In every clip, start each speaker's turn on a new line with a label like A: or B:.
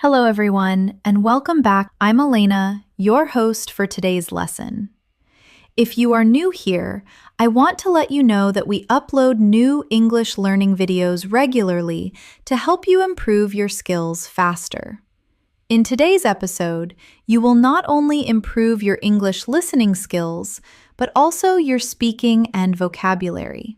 A: Hello, everyone, and welcome back. I'm Elena, your host for today's lesson. If you are new here, I want to let you know that we upload new English learning videos regularly to help you improve your skills faster. In today's episode, you will not only improve your English listening skills, but also your speaking and vocabulary.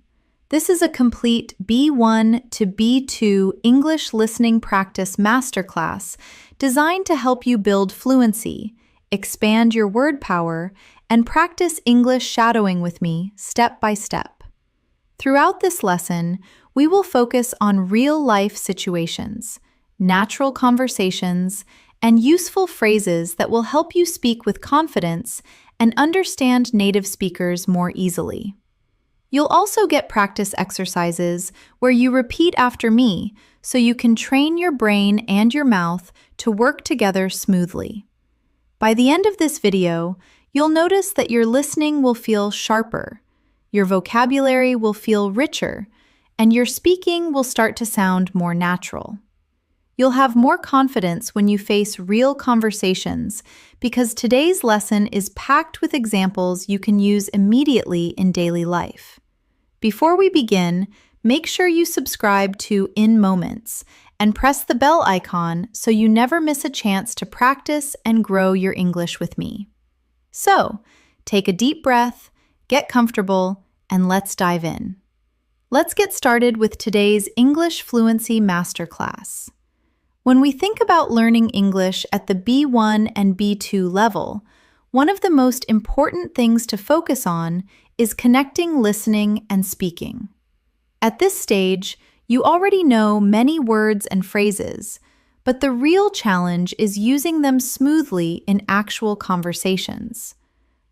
A: This is a complete B1 to B2 English listening practice masterclass designed to help you build fluency, expand your word power, and practice English shadowing with me step by step. Throughout this lesson, we will focus on real-life situations, natural conversations, and useful phrases that will help you speak with confidence and understand native speakers more easily. You'll also get practice exercises where you repeat after me so you can train your brain and your mouth to work together smoothly. By the end of this video, you'll notice that your listening will feel sharper, your vocabulary will feel richer, and your speaking will start to sound more natural. You'll have more confidence when you face real conversations because today's lesson is packed with examples you can use immediately in daily life. Before we begin, make sure you subscribe to In Moments and press the bell icon so you never miss a chance to practice and grow your English with me. So, take a deep breath, get comfortable, and let's dive in. Let's get started with today's English Fluency Masterclass. When we think about learning English at the B1 and B2 level, one of the most important things to focus on is connecting listening and speaking. At this stage, you already know many words and phrases, but the real challenge is using them smoothly in actual conversations.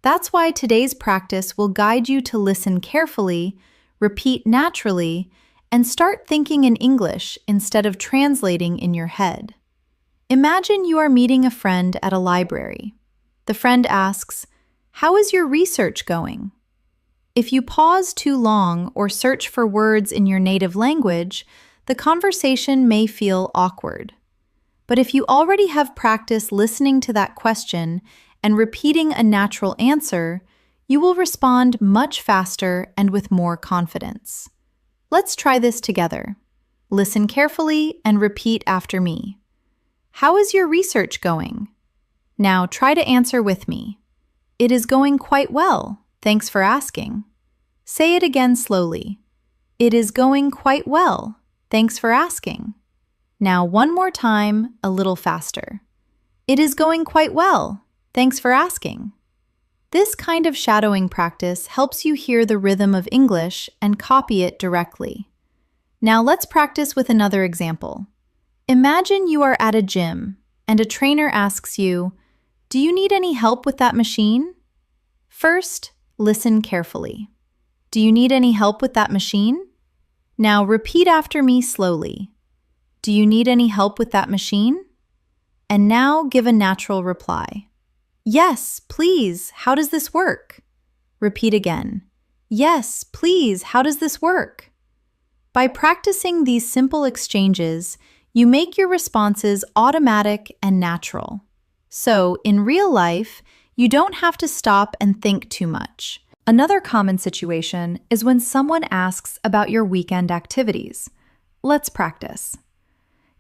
A: That's why today's practice will guide you to listen carefully, repeat naturally, and start thinking in English instead of translating in your head. Imagine you are meeting a friend at a library. The friend asks, "How is your research going?" If you pause too long or search for words in your native language, the conversation may feel awkward. But if you already have practice listening to that question and repeating a natural answer, you will respond much faster and with more confidence. Let's try this together. Listen carefully and repeat after me. How is your research going? Now try to answer with me. It is going quite well. Thanks for asking. Say it again slowly. It is going quite well. Thanks for asking. Now one more time, a little faster. It is going quite well. Thanks for asking. This kind of shadowing practice helps you hear the rhythm of English and copy it directly. Now let's practice with another example. Imagine you are at a gym and a trainer asks you, "Do you need any help with that machine?" First, listen carefully. Do you need any help with that machine? Now repeat after me slowly. Do you need any help with that machine? And now give a natural reply. Yes, please. How does this work? Repeat again. Yes, please. How does this work? By practicing these simple exchanges, you make your responses automatic and natural. So, in real life, you don't have to stop and think too much. Another common situation is when someone asks about your weekend activities. Let's practice.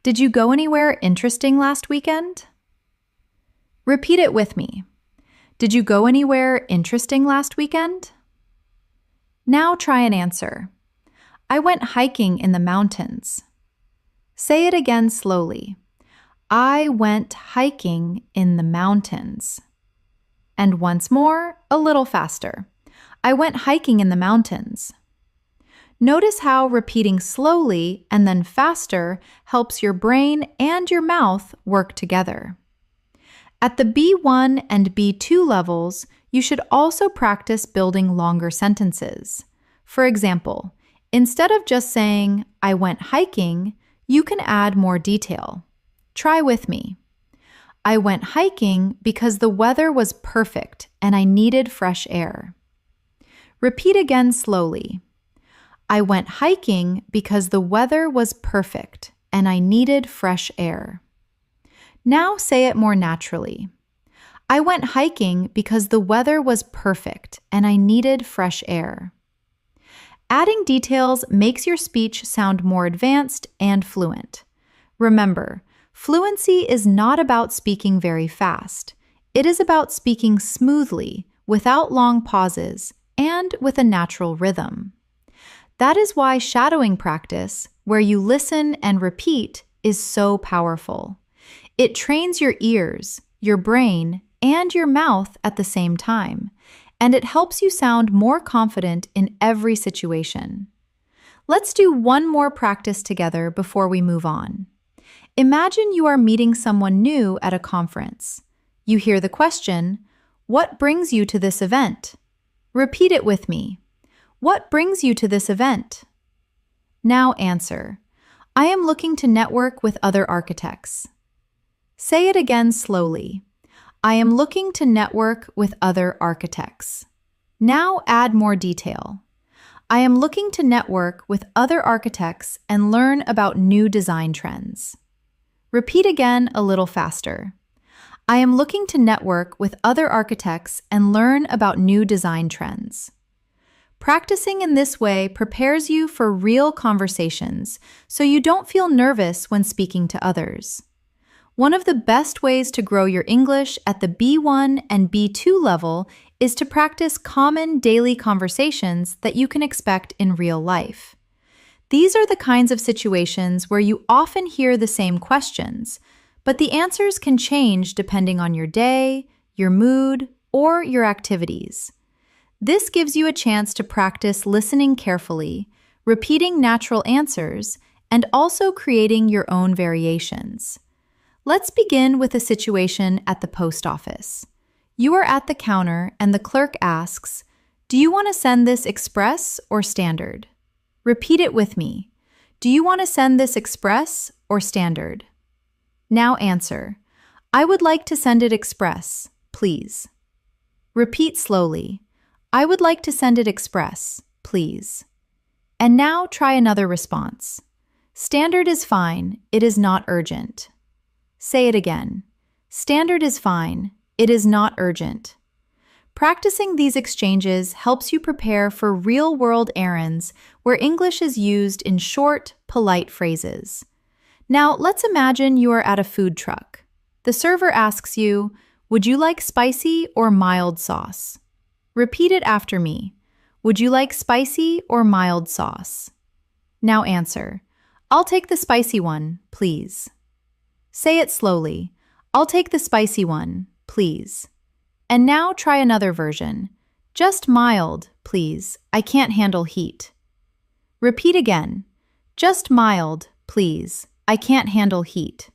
A: Did you go anywhere interesting last weekend? Repeat it with me. Did you go anywhere interesting last weekend? Now try and answer. I went hiking in the mountains. Say it again slowly. I went hiking in the mountains. And once more, a little faster. I went hiking in the mountains. Notice how repeating slowly and then faster helps your brain and your mouth work together. At the B1 and B2 levels, you should also practice building longer sentences. For example, instead of just saying, "I went hiking," you can add more detail. Try with me. I went hiking because the weather was perfect and I needed fresh air. Repeat again slowly. I went hiking because the weather was perfect and I needed fresh air. Now say it more naturally. I went hiking because the weather was perfect and I needed fresh air. Adding details makes your speech sound more advanced and fluent. Remember, fluency is not about speaking very fast. It is about speaking smoothly, without long pauses, and with a natural rhythm. That is why shadowing practice, where you listen and repeat, is so powerful. It trains your ears, your brain, and your mouth at the same time, and it helps you sound more confident in every situation. Let's do one more practice together before we move on. Imagine you are meeting someone new at a conference. You hear the question, "What brings you to this event?" Repeat it with me. What brings you to this event? Now answer. I am looking to network with other architects. Say it again slowly. I am looking to network with other architects. Now add more detail. I am looking to network with other architects and learn about new design trends. Repeat again a little faster. I am looking to network with other architects and learn about new design trends. Practicing in this way prepares you for real conversations, so you don't feel nervous when speaking to others. One of the best ways to grow your English at the B1 and B2 level is to practice common daily conversations that you can expect in real life. These are the kinds of situations where you often hear the same questions, but the answers can change depending on your day, your mood, or your activities. This gives you a chance to practice listening carefully, repeating natural answers, and also creating your own variations. Let's begin with a situation at the post office. You are at the counter and the clerk asks, "Do you want to send this express or standard?" Repeat it with me. Do you want to send this express or standard? Now answer. I would like to send it express, please. Repeat slowly. I would like to send it express, please. And now try another response. Standard is fine, it is not urgent. Say it again. Standard is fine, it is not urgent. Practicing these exchanges helps you prepare for real-world errands where English is used in short, polite phrases. Now, let's imagine you are at a food truck. The server asks you, "Would you like spicy or mild sauce?" Repeat it after me. Would you like spicy or mild sauce? Now answer. I'll take the spicy one, please. Say it slowly. I'll take the spicy one, please. And now try another version. Just mild, please. I can't handle heat. Repeat again. Just mild, please. I can't handle heat.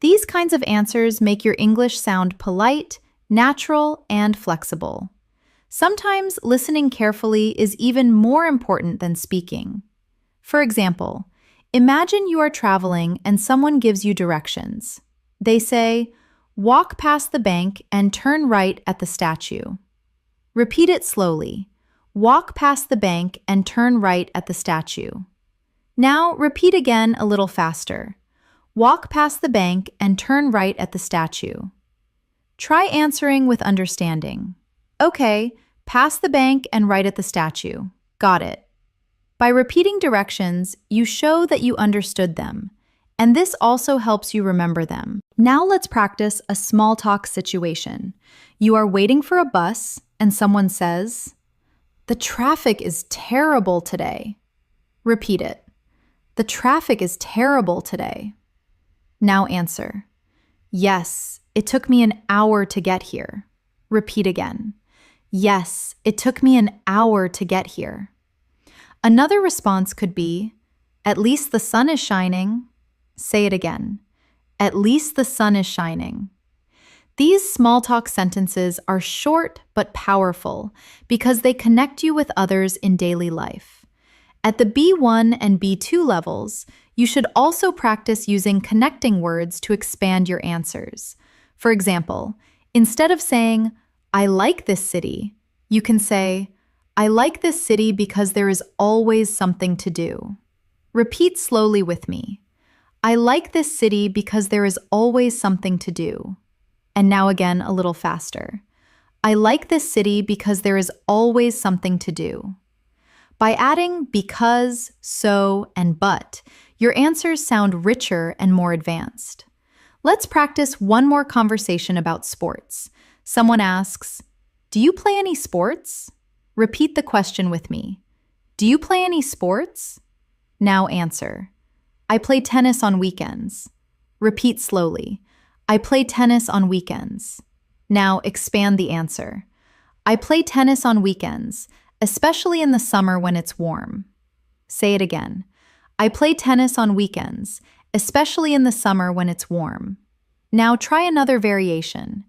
A: These kinds of answers make your English sound polite, natural, and flexible. Sometimes listening carefully is even more important than speaking. For example, imagine you are traveling and someone gives you directions. They say, "Walk past the bank and turn right at the statue." Repeat it slowly. Walk past the bank and turn right at the statue. Now repeat again a little faster. Walk past the bank and turn right at the statue. Try answering with understanding. Okay, past the bank and right at the statue. Got it. By repeating directions, you show that you understood them, and this also helps you remember them. Now let's practice a small talk situation. You are waiting for a bus, and someone says, "The traffic is terrible today." Repeat it. The traffic is terrible today. Now answer. Yes, it took me an hour to get here. Repeat again. Yes, it took me an hour to get here. Another response could be, "At least the sun is shining." Say it again. At least the sun is shining. These small talk sentences are short but powerful because they connect you with others in daily life. At the B1 and B2 levels, you should also practice using connecting words to expand your answers. For example, instead of saying, "I like this city," you can say, "I like this city because there is always something to do." Repeat slowly with me. I like this city because there is always something to do. And now again, a little faster. I like this city because there is always something to do. By adding because, so, and but, your answers sound richer and more advanced. Let's practice one more conversation about sports. Someone asks, "Do you play any sports?" Repeat the question with me. Do you play any sports? Now answer. I play tennis on weekends. Repeat slowly. I play tennis on weekends. Now expand the answer. I play tennis on weekends, especially in the summer when it's warm. Say it again. I play tennis on weekends, especially in the summer when it's warm. Now try another variation.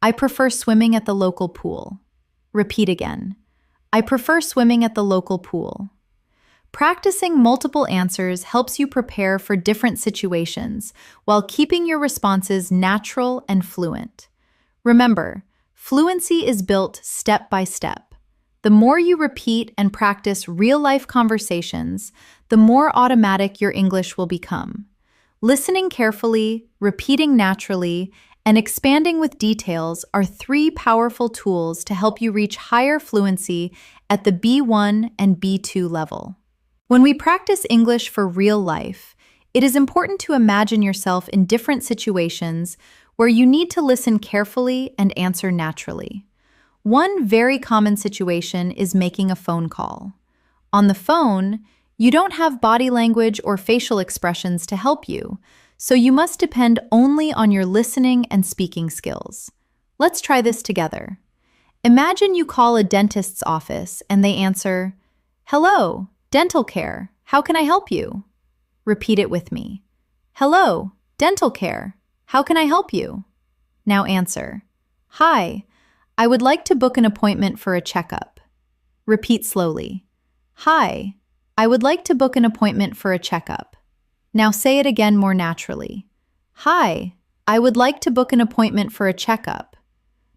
A: I prefer swimming at the local pool. Repeat again. I prefer swimming at the local pool. Practicing multiple answers helps you prepare for different situations while keeping your responses natural and fluent. Remember, fluency is built step by step. The more you repeat and practice real-life conversations, the more automatic your English will become. Listening carefully, repeating naturally, and expanding with details are 3 powerful tools to help you reach higher fluency at the B1 and B2 level. When we practice English for real life, it is important to imagine yourself in different situations where you need to listen carefully and answer naturally. One very common situation is making a phone call. On the phone, you don't have body language or facial expressions to help you, so you must depend only on your listening and speaking skills. Let's try this together. Imagine you call a dentist's office and they answer, "Hello, dental care, how can I help you?" Repeat it with me. "Hello, dental care, how can I help you?" Now answer, "Hi, I would like to book an appointment for a checkup." Repeat slowly. "Hi, I would like to book an appointment for a checkup." Now say it again more naturally. "Hi, I would like to book an appointment for a checkup."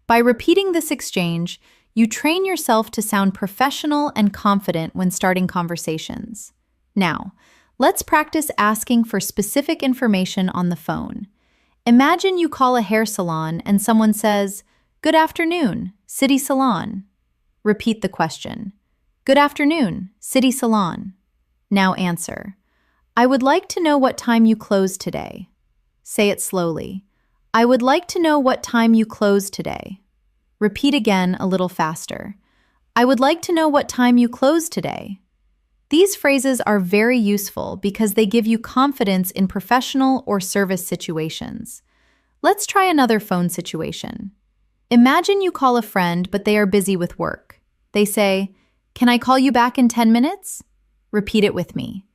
A: By repeating this exchange, you train yourself to sound professional and confident when starting conversations. Now, let's practice asking for specific information on the phone. Imagine you call a hair salon and someone says, "Good afternoon, City Salon." Repeat the question. "Good afternoon, City Salon." Now answer. "I would like to know what time you close today." Say it slowly. "I would like to know what time you close today." Repeat again a little faster. "I would like to know what time you close today." These phrases are very useful because they give you confidence in professional or service situations. Let's try another phone situation. Imagine you call a friend, but they are busy with work. They say, "Can I call you back in 10 minutes?" Repeat it with me.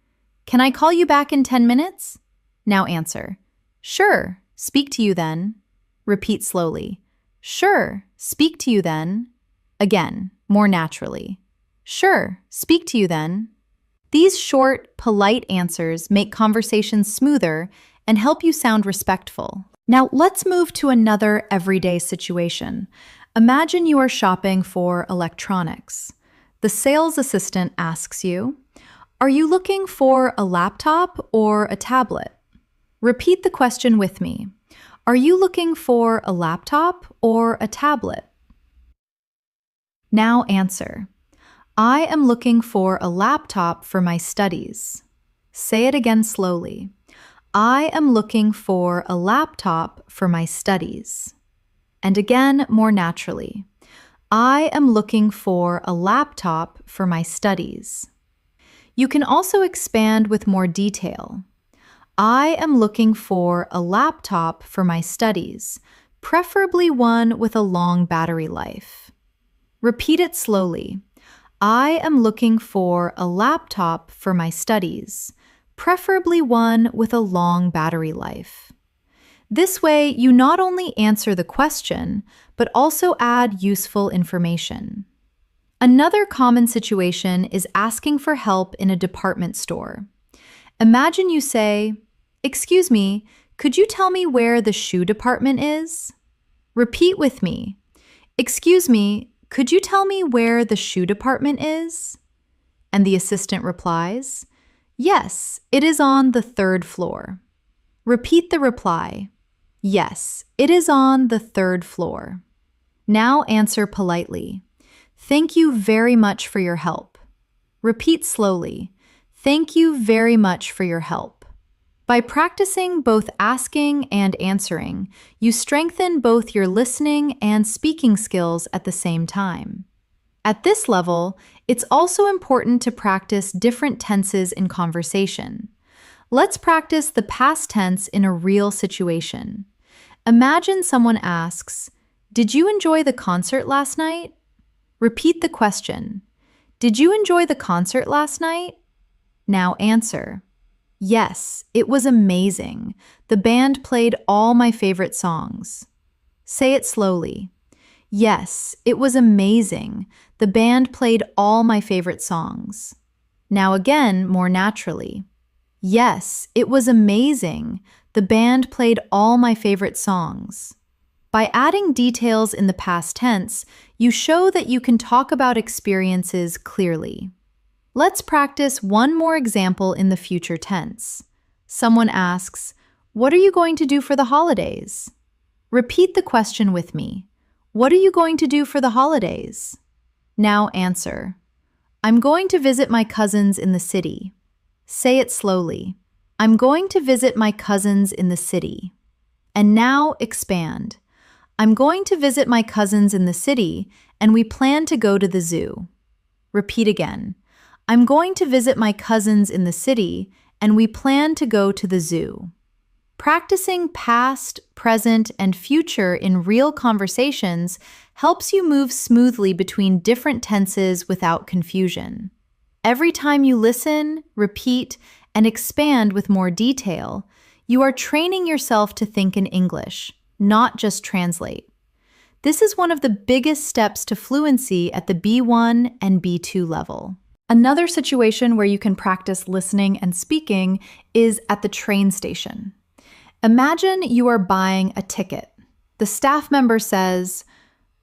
A: "Can I call you back in 10 minutes?" Now answer. "Sure, speak to you then." Repeat slowly. "Sure, speak to you then." Again, more naturally. "Sure, speak to you then." These short, polite answers make conversations smoother and help you sound respectful. Now, let's move to another everyday situation. Imagine you are shopping for electronics. The sales assistant asks you, "Are you looking for a laptop or a tablet?" Repeat the question with me. Are you looking for a laptop or a tablet? Now answer. I am looking for a laptop for my studies. Say it again slowly. I am looking for a laptop for my studies. And again, more naturally. I am looking for a laptop for my studies. You can also expand with more detail. I am looking for a laptop for my studies, preferably one with a long battery life. Repeat it slowly. I am looking for a laptop for my studies, preferably one with a long battery life. This way, you not only answer the question, but also add useful information. Another common situation is asking for help in a department store. Imagine you say, "Excuse me, could you tell me where the shoe department is?" Repeat with me. "Excuse me, could you tell me where the shoe department is?" And the assistant replies, "Yes, it is on the 3rd floor." Repeat the reply. Yes, it is on the third floor. Now answer politely. Thank you very much for your help. Repeat slowly. Thank you very much for your help. By practicing both asking and answering, you strengthen both your listening and speaking skills at the same time. At this level, it's also important to practice different tenses in conversation. Let's practice the past tense in a real situation. Imagine someone asks, "Did you enjoy the concert last night?" Repeat the question. Did you enjoy the concert last night? Now answer. Yes, it was amazing. The band played all my favorite songs. Say it slowly. Yes, it was amazing. The band played all my favorite songs. Now again, more naturally. Yes, it was amazing. The band played all my favorite songs. By adding details in the past tense, you show that you can talk about experiences clearly. Let's practice one more example in the future tense. Someone asks, "What are you going to do for the holidays?" Repeat the question with me. What are you going to do for the holidays? Now answer. I'm going to visit my cousins in the city. Say it slowly. I'm going to visit my cousins in the city. And now expand. I'm going to visit my cousins in the city, and we plan to go to the zoo. Repeat again. I'm going to visit my cousins in the city, and we plan to go to the zoo. Practicing past, present, and future in real conversations helps you move smoothly between different tenses without confusion. Every time you listen, repeat, and expand with more detail, you are training yourself to think in English, not just translate. This is one of the biggest steps to fluency at the B1 and B2 level. Another situation where you can practice listening and speaking is at the train station. Imagine you are buying a ticket. The staff member says,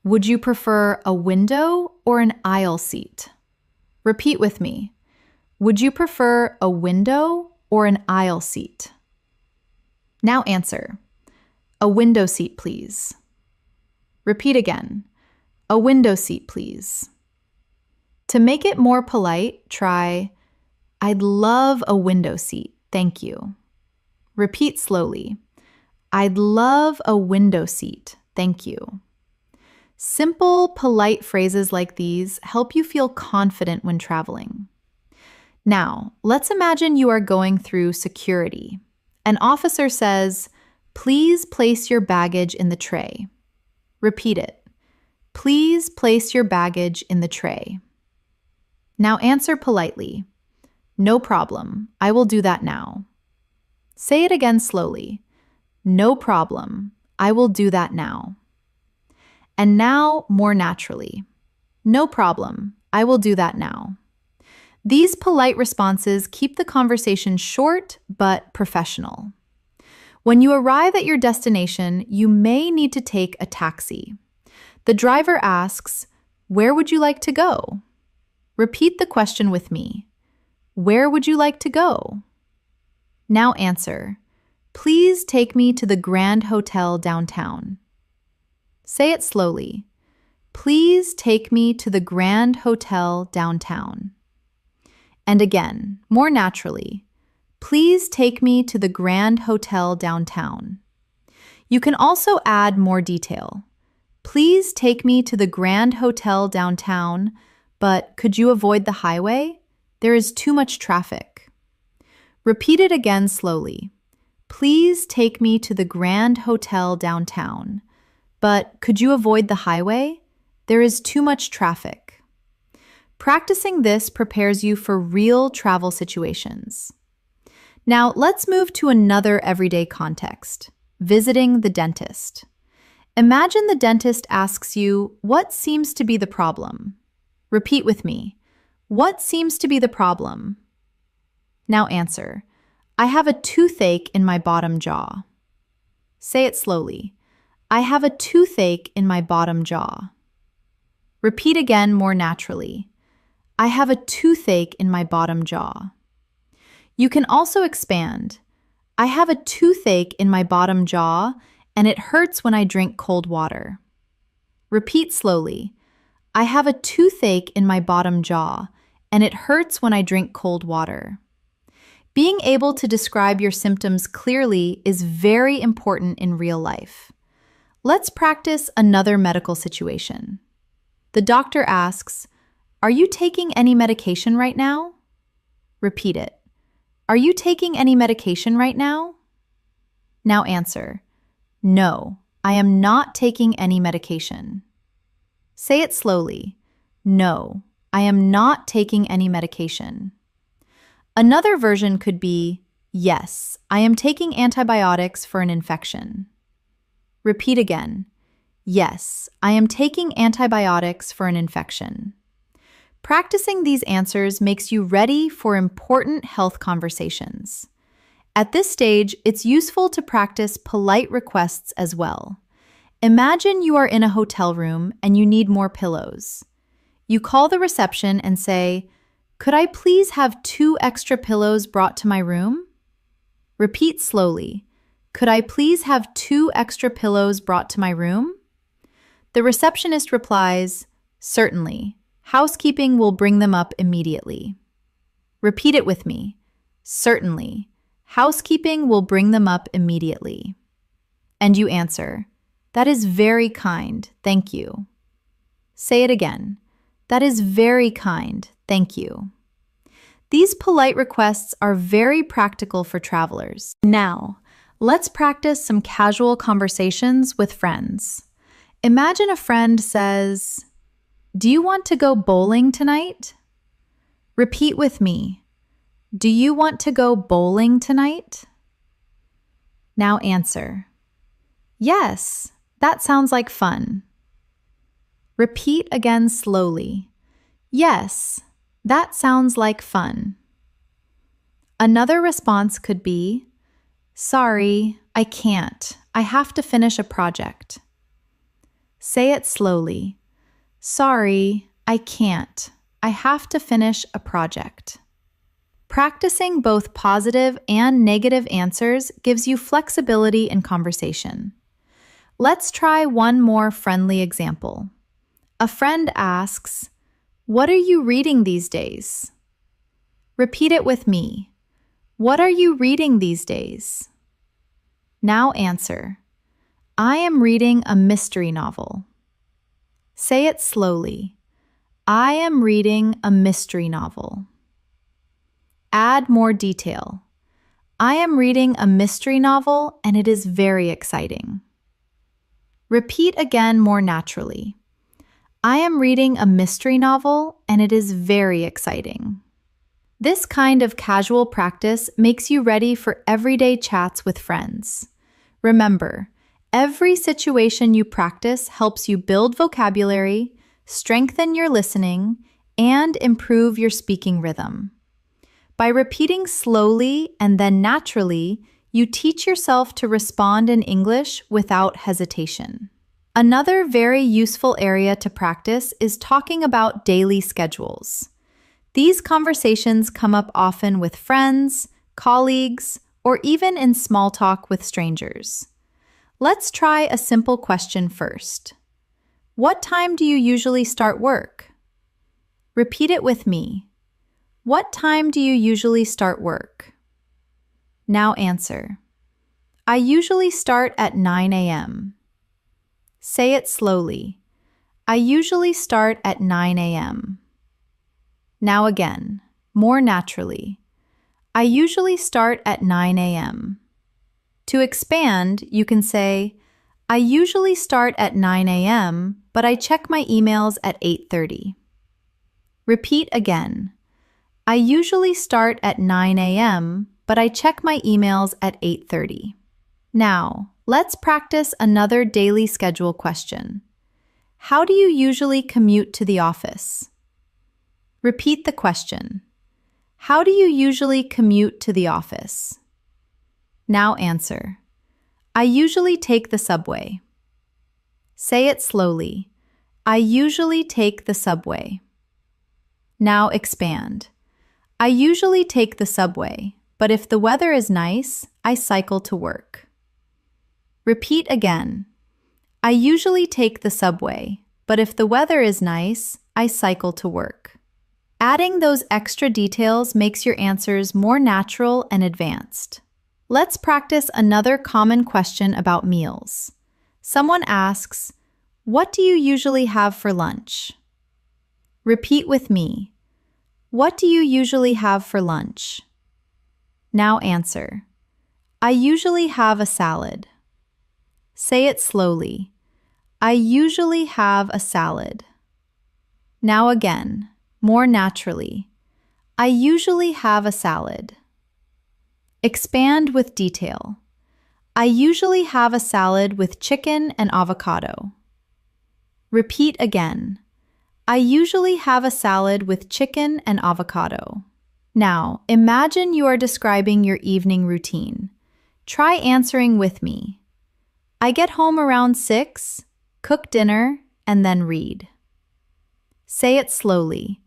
A: "Would you prefer a window or an aisle seat?" Repeat with me. Would you prefer a window or an aisle seat? Now answer. A window seat, please. Repeat again. A window seat, please. To make it more polite, try, I'd love a window seat, thank you. Repeat slowly. I'd love a window seat, thank you. Simple, polite phrases like these help you feel confident when traveling. Now, let's imagine you are going through security. An officer says, "Please place your baggage in the tray." Repeat it. Please place your baggage in the tray. Now answer politely. No problem, I will do that now. Say it again slowly. No problem, I will do that now. And now more naturally. No problem, I will do that now. These polite responses keep the conversation short but professional. When you arrive at your destination, you may need to take a taxi. The driver asks, "Where would you like to go?" Repeat the question with me. Where would you like to go? Now answer. Please take me to the Grand Hotel downtown. Say it slowly. Please take me to the Grand Hotel downtown. And again, more naturally. Please take me to the Grand Hotel downtown. You can also add more detail. Please take me to the Grand Hotel downtown, but could you avoid the highway? There is too much traffic. Repeat it again slowly. Please take me to the Grand Hotel downtown, but could you avoid the highway? There is too much traffic. Practicing this prepares you for real travel situations. Now, let's move to another everyday context, visiting the dentist. Imagine the dentist asks you, "What seems to be the problem?" Repeat with me. What seems to be the problem? Now answer. I have a toothache in my bottom jaw. Say it slowly. I have a toothache in my bottom jaw. Repeat again more naturally. I have a toothache in my bottom jaw. You can also expand. I have a toothache in my bottom jaw, and it hurts when I drink cold water. Repeat slowly. I have a toothache in my bottom jaw, and it hurts when I drink cold water. Being able to describe your symptoms clearly is very important in real life. Let's practice another medical situation. The doctor asks, "Are you taking any medication right now?" Repeat it. Are you taking any medication right now? Now answer, "No, I am not taking any medication." Say it slowly. No, I am not taking any medication. Another version could be, "Yes, I am taking antibiotics for an infection." Repeat again. Yes, I am taking antibiotics for an infection. Practicing these answers makes you ready for important health conversations. At this stage, it's useful to practice polite requests as well. Imagine you are in a hotel room and you need more pillows. You call the reception and say, "Could I please have 2 extra pillows brought to my room?" Repeat slowly. Could I please have 2 extra pillows brought to my room? The receptionist replies, "Certainly. Housekeeping will bring them up immediately." Repeat it with me. Certainly. Housekeeping will bring them up immediately. And you answer, "That is very kind, thank you." Say it again. That is very kind, thank you. These polite requests are very practical for travelers. Now, let's practice some casual conversations with friends. Imagine a friend says, "Do you want to go bowling tonight?" Repeat with me. Do you want to go bowling tonight? Now answer. Yes, that sounds like fun. Repeat again slowly. Yes, that sounds like fun. Another response could be, "Sorry, I can't. I have to finish a project." Say it slowly. Sorry, I can't. I have to finish a project. Practicing both positive and negative answers gives you flexibility in conversation. Let's try one more friendly example. A friend asks, "What are you reading these days?" Repeat it with me. What are you reading these days? Now answer. I am reading a mystery novel. Say it slowly. I am reading a mystery novel. Add more detail. I am reading a mystery novel and it is very exciting. Repeat again more naturally. I am reading a mystery novel and it is very exciting. This kind of casual practice makes you ready for everyday chats with friends. Remember, every situation you practice helps you build vocabulary, strengthen your listening, and improve your speaking rhythm. By repeating slowly and then naturally, you teach yourself to respond in English without hesitation. Another very useful area to practice is talking about daily schedules. These conversations come up often with friends, colleagues, or even in small talk with strangers. Let's try a simple question first. What time do you usually start work? Repeat it with me. What time do you usually start work? Now answer. I usually start at 9 a.m. Say it slowly. I usually start at 9 a.m. Now again, more naturally. I usually start at 9 a.m. To expand, you can say, I usually start at 9 a.m., but I check my emails at 8:30. Repeat again. I usually start at 9 a.m., but I check my emails at 8:30. Now, let's practice another daily schedule question. How do you usually commute to the office? Repeat the question. How do you usually commute to the office? Now answer. I usually take the subway. Say it slowly. I usually take the subway. Now expand. I usually take the subway, but if the weather is nice, I cycle to work. Repeat again. I usually take the subway, but if the weather is nice, I cycle to work. Adding those extra details makes your answers more natural and advanced. Let's practice another common question about meals. Someone asks, "What do you usually have for lunch?" Repeat with me. What do you usually have for lunch? Now answer. I usually have a salad. Say it slowly. I usually have a salad. Now again, more naturally. I usually have a salad. Expand with detail. I usually have a salad with chicken and avocado. Repeat again. I usually have a salad with chicken and avocado. Now, imagine you are describing your evening routine. Try answering with me. I get home around 6, cook dinner, and then read. Say it slowly.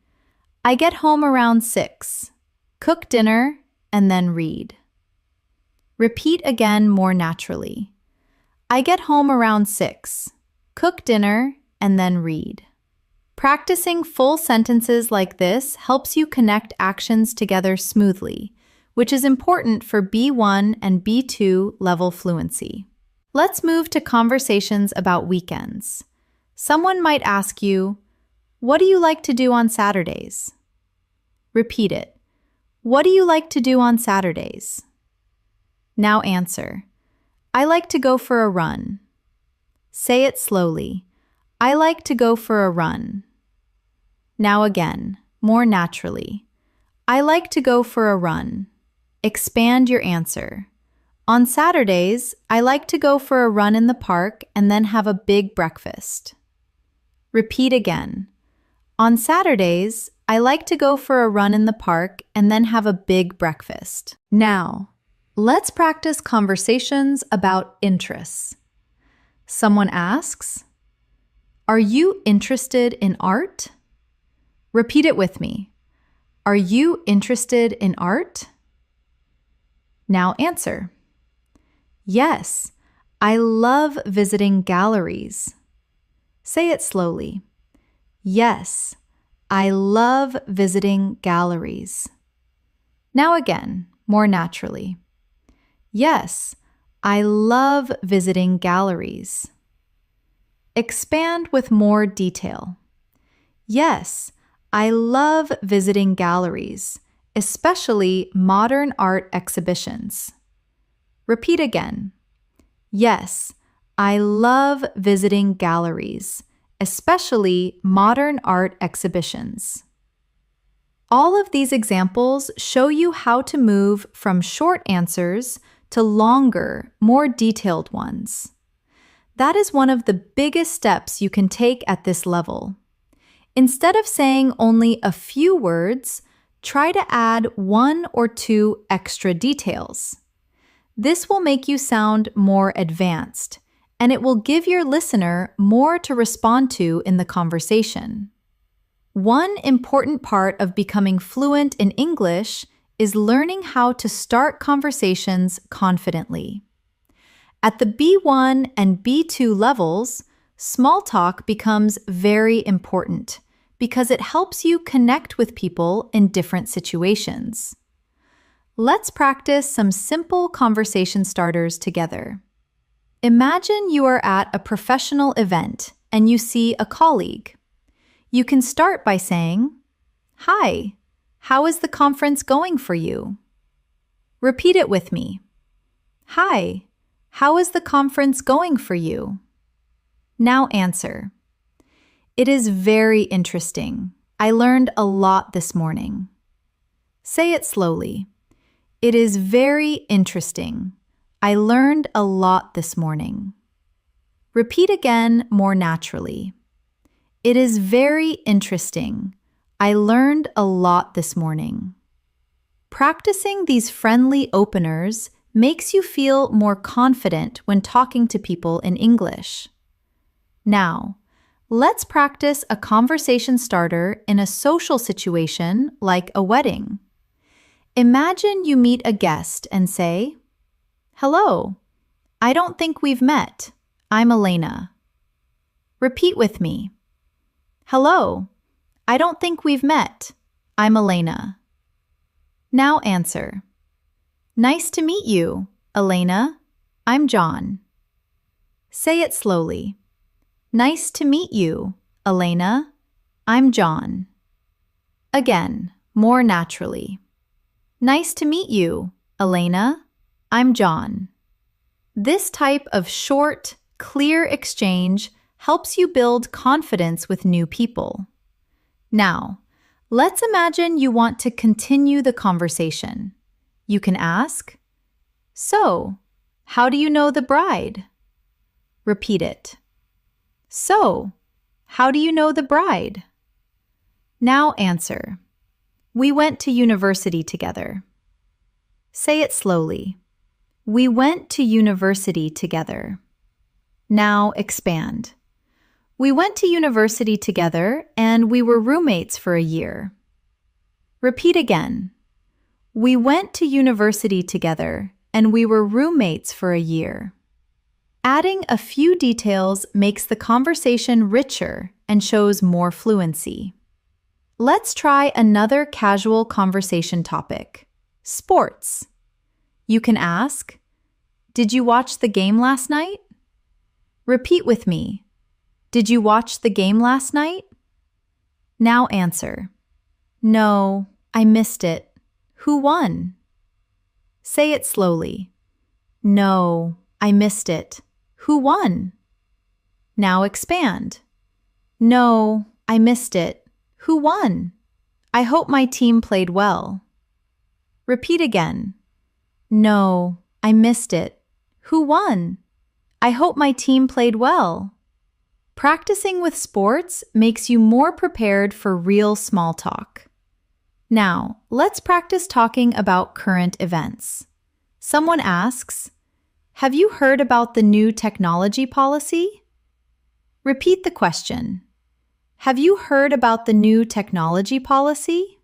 A: I get home around 6, cook dinner, and then read. Repeat again more naturally. I get home around 6, cook dinner, and then read. Practicing full sentences like this helps you connect actions together smoothly, which is important for B1 and B2 level fluency. Let's move to conversations about weekends. Someone might ask you, "What do you like to do on Saturdays?" Repeat it. What do you like to do on Saturdays? Now answer. I like to go for a run. Say it slowly. I like to go for a run. Now again, more naturally. I like to go for a run. Expand your answer. On Saturdays, I like to go for a run in the park and then have a big breakfast. Repeat again. On Saturdays, I like to go for a run in the park and then have a big breakfast. Now, let's practice conversations about interests. Someone asks, "Are you interested in art?" Repeat it with me. Are you interested in art? Now answer. Yes, I love visiting galleries. Say it slowly. Yes, I love visiting galleries. Now again, more naturally. Yes, I love visiting galleries. Expand with more detail. Yes, I love visiting galleries, especially modern art exhibitions. Repeat again. Yes, I love visiting galleries, especially modern art exhibitions. All of these examples show you how to move from short answers to longer, more detailed ones. That is one of the biggest steps you can take at this level. Instead of saying only a few words, try to add 1 or 2 extra details. This will make you sound more advanced, and it will give your listener more to respond to in the conversation. One important part of becoming fluent in English is learning how to start conversations confidently. At the B1 and B2 levels, small talk becomes very important because it helps you connect with people in different situations. Let's practice some simple conversation starters together. Imagine you are at a professional event and you see a colleague. You can start by saying, "Hi, how is the conference going for you?" Repeat it with me. Hi, how is the conference going for you? Now answer. It is very interesting. I learned a lot this morning. Say it slowly. It is very interesting. I learned a lot this morning. Repeat again more naturally. It is very interesting. I learned a lot this morning. Practicing these friendly openers makes you feel more confident when talking to people in English. Now, let's practice a conversation starter in a social situation like a wedding. Imagine you meet a guest and say, "Hello, I don't think we've met. I'm Elena." Repeat with me. "Hello, I don't think we've met. I'm Elena." Now answer. "Nice to meet you, Elena. I'm John." Say it slowly. "Nice to meet you, Elena. I'm John." Again, more naturally. "Nice to meet you, Elena. I'm John." This type of short, clear exchange helps you build confidence with new people. Now, let's imagine you want to continue the conversation. You can ask, "So, how do you know the bride?" Repeat it. "So, how do you know the bride?" Now answer. "We went to university together." Say it slowly. "We went to university together." Now expand. "We went to university together and we were roommates for a year." Repeat again. "We went to university together and we were roommates for a year." Adding a few details makes the conversation richer and shows more fluency. Let's try another casual conversation topic, sports. You can ask, "Did you watch the game last night?" Repeat with me. "Did you watch the game last night?" Now answer. "No, I missed it. Who won?" Say it slowly. "No, I missed it. Who won?" Now expand. "No, I missed it. Who won? I hope my team played well." Repeat again. "No, I missed it. Who won? I hope my team played well." Practicing with sports makes you more prepared for real small talk. Now, let's practice talking about current events. Someone asks, "Have you heard about the new technology policy?" Repeat the question. "Have you heard about the new technology policy?"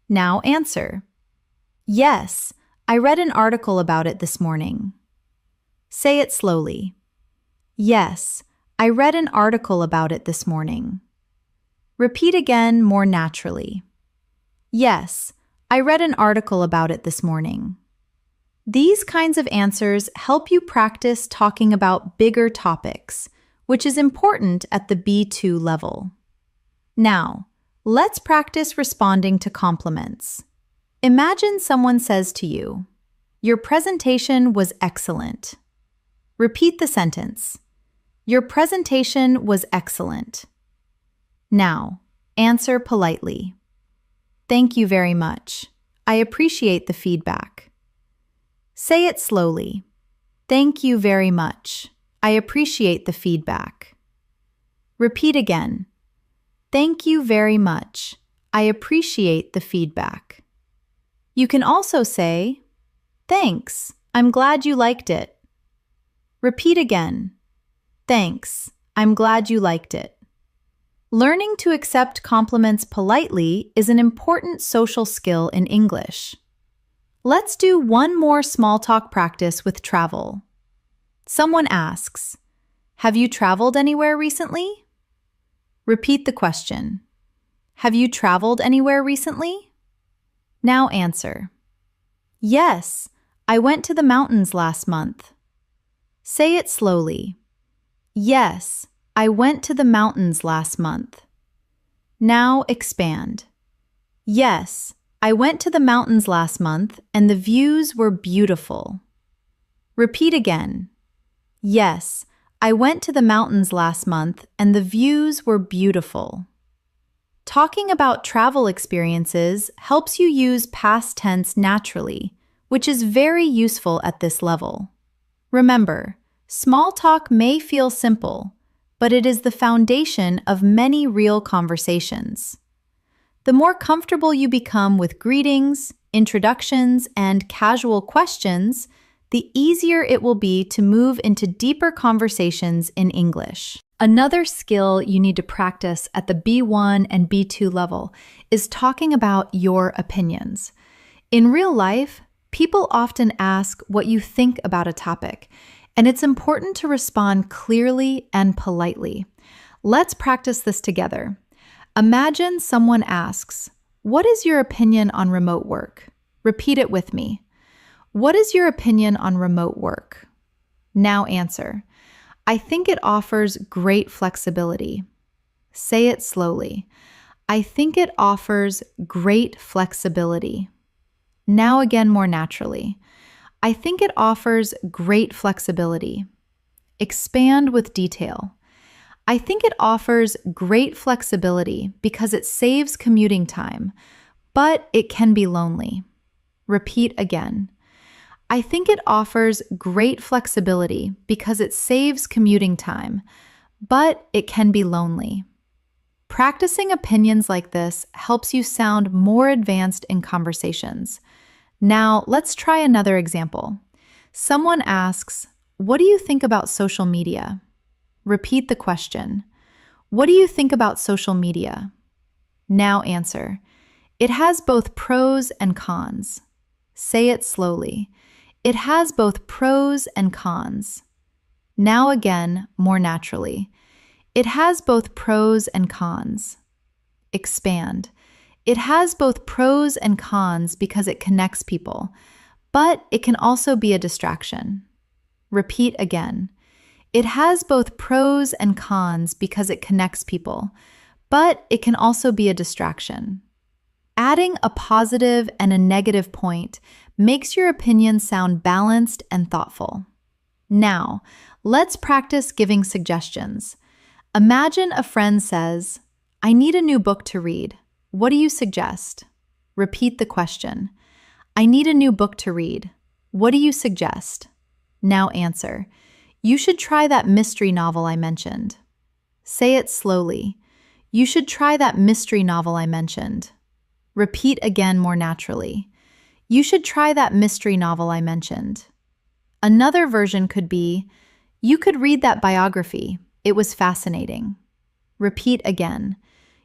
A: Now answer. "Yes, I read an article about it this morning." Say it slowly. "Yes, I read an article about it this morning." Repeat again more naturally. "Yes, I read an article about it this morning." These kinds of answers help you practice talking about bigger topics, which is important at the B2 level. Now, let's practice responding to compliments. Imagine someone says to you, "Your presentation was excellent." Repeat the sentence. "Your presentation was excellent." Now, answer politely. "Thank you very much. I appreciate the feedback." Say it slowly. "Thank you very much. I appreciate the feedback." Repeat again. "Thank you very much. I appreciate the feedback." You can also say, "Thanks. I'm glad you liked it." Repeat again. "Thanks. I'm glad you liked it." Learning to accept compliments politely is an important social skill in English. Let's do one more small talk practice with travel. Someone asks, "Have you traveled anywhere recently?" Repeat the question. "Have you traveled anywhere recently?" Now answer. "Yes, I went to the mountains last month." Say it slowly. "Yes, I went to the mountains last month." Now expand. "Yes, I went to the mountains last month and the views were beautiful." Repeat again. "Yes, I went to the mountains last month and the views were beautiful." Talking about travel experiences helps you use past tense naturally, which is very useful at this level. Remember, small talk may feel simple, but it is the foundation of many real conversations. The more comfortable you become with greetings, introductions, and casual questions, the easier it will be to move into deeper conversations in English. Another skill you need to practice at the B1 and B2 level is talking about your opinions. In real life, people often ask what you think about a topic, and it's important to respond clearly and politely. Let's practice this together. Imagine someone asks, "What is your opinion on remote work?" Repeat it with me. What is your opinion on remote work? Now answer. I think it offers great flexibility. Say it slowly. I think it offers great flexibility. Now again more naturally. I think it offers great flexibility. Expand with detail. I think it offers great flexibility because it saves commuting time, but it can be lonely. Repeat again. I think it offers great flexibility because it saves commuting time, but it can be lonely. Practicing opinions like this helps you sound more advanced in conversations. Now, let's try another example. Someone asks, "What do you think about social media?" Repeat the question. What do you think about social media? Now answer. It has both pros and cons. Say it slowly. It has both pros and cons. Now again, more naturally. It has both pros and cons. Expand. It has both pros and cons because it connects people, but it can also be a distraction. Repeat again. It has both pros and cons because it connects people, but it can also be a distraction. Adding a positive and a negative point makes your opinion sound balanced and thoughtful. Now, let's practice giving suggestions. Imagine a friend says, "I need a new book to read. What do you suggest?" Repeat the question. I need a new book to read. What do you suggest? Now answer. You should try that mystery novel I mentioned. Say it slowly. You should try that mystery novel I mentioned. Repeat again more naturally. You should try that mystery novel I mentioned. Another version could be, you could read that biography. It was fascinating. Repeat again.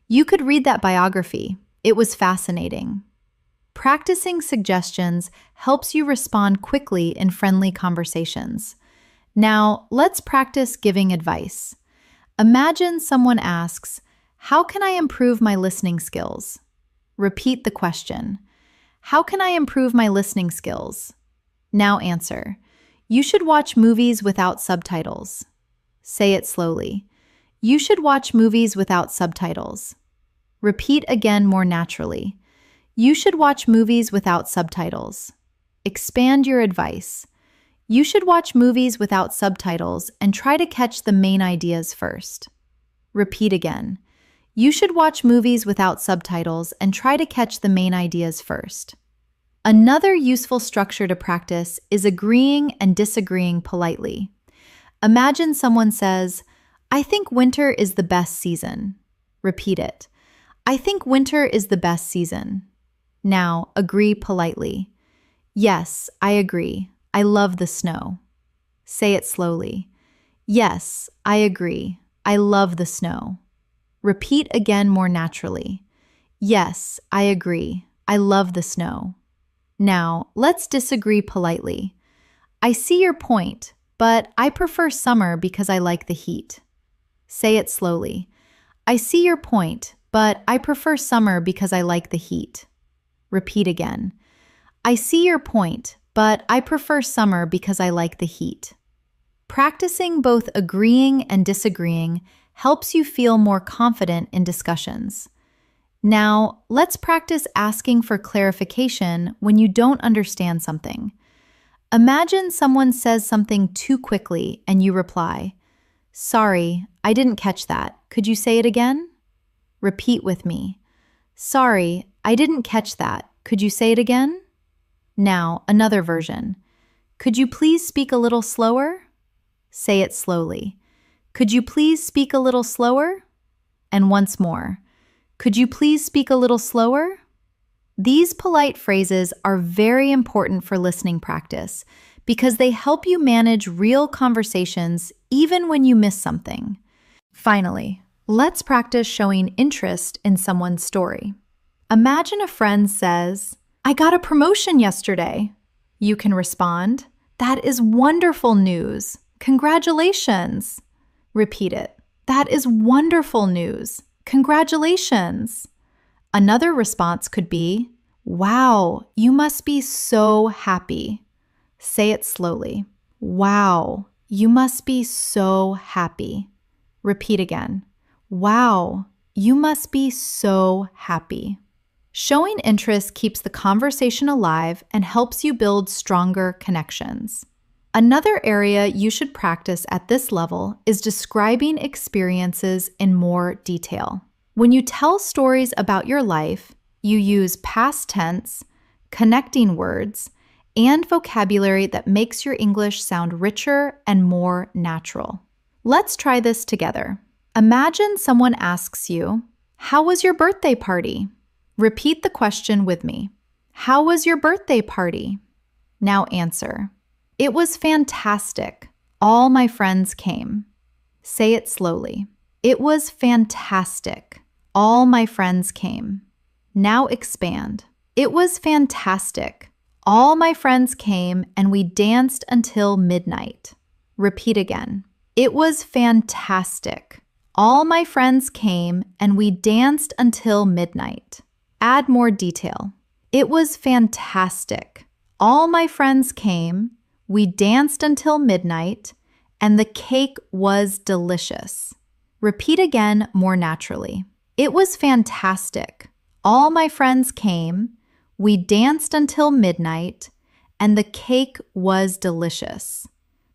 A: You could read that biography. It was fascinating. Practicing suggestions helps you respond quickly in friendly conversations. Now, let's practice giving advice. Imagine someone asks, "How can I improve my listening skills?" Repeat the question. How can I improve my listening skills? Now answer. You should watch movies without subtitles. Say it slowly. You should watch movies without subtitles. Repeat again more naturally. You should watch movies without subtitles. Expand your advice. You should watch movies without subtitles and try to catch the main ideas first. Repeat again. You should watch movies without subtitles and try to catch the main ideas first. Another useful structure to practice is agreeing and disagreeing politely. Imagine someone says, "I think winter is the best season." Repeat it. I think winter is the best season. Now, agree politely. Yes, I agree. I love the snow. Say it slowly. Yes, I agree. I love the snow. Repeat again more naturally. Yes, I agree. I love the snow. Now, let's disagree politely. I see your point, but I prefer summer because I like the heat. Say it slowly. I see your point, but I prefer summer because I like the heat. Repeat again. I see your point, but I prefer summer because I like the heat. Practicing both agreeing and disagreeing helps you feel more confident in discussions. Now, let's practice asking for clarification when you don't understand something. Imagine someone says something too quickly and you reply, "Sorry, I didn't catch that. Could you say it again?" Repeat with me. "Sorry, I didn't catch that. Could you say it again?" Now, another version. "Could you please speak a little slower?" Say it slowly. "Could you please speak a little slower?" And once more. "Could you please speak a little slower?" These polite phrases are very important for listening practice because they help you manage real conversations even when you miss something. Finally, let's practice showing interest in someone's story. Imagine a friend says, I got a promotion yesterday. You can respond, that is wonderful news. Congratulations. Repeat it. That is wonderful news. Congratulations. Another response could be, wow, you must be so happy. Say it slowly. Wow, you must be so happy. Repeat again. Wow, you must be so happy. Showing interest keeps the conversation alive and helps you build stronger connections. Another area you should practice at this level is describing experiences in more detail. When you tell stories about your life, you use past tense, connecting words, and vocabulary that makes your English sound richer and more natural. Let's try this together. Imagine someone asks you, "How was your birthday party?" Repeat the question with me. How was your birthday party? Now answer. It was fantastic. All my friends came. Say it slowly. It was fantastic. All my friends came. Now expand. It was fantastic. All my friends came and we danced until midnight. Repeat again. It was fantastic. All my friends came and we danced until midnight. Add more detail. It was fantastic. All my friends came, we danced until midnight, and the cake was delicious. Repeat again more naturally. It was fantastic. All my friends came, we danced until midnight, and the cake was delicious.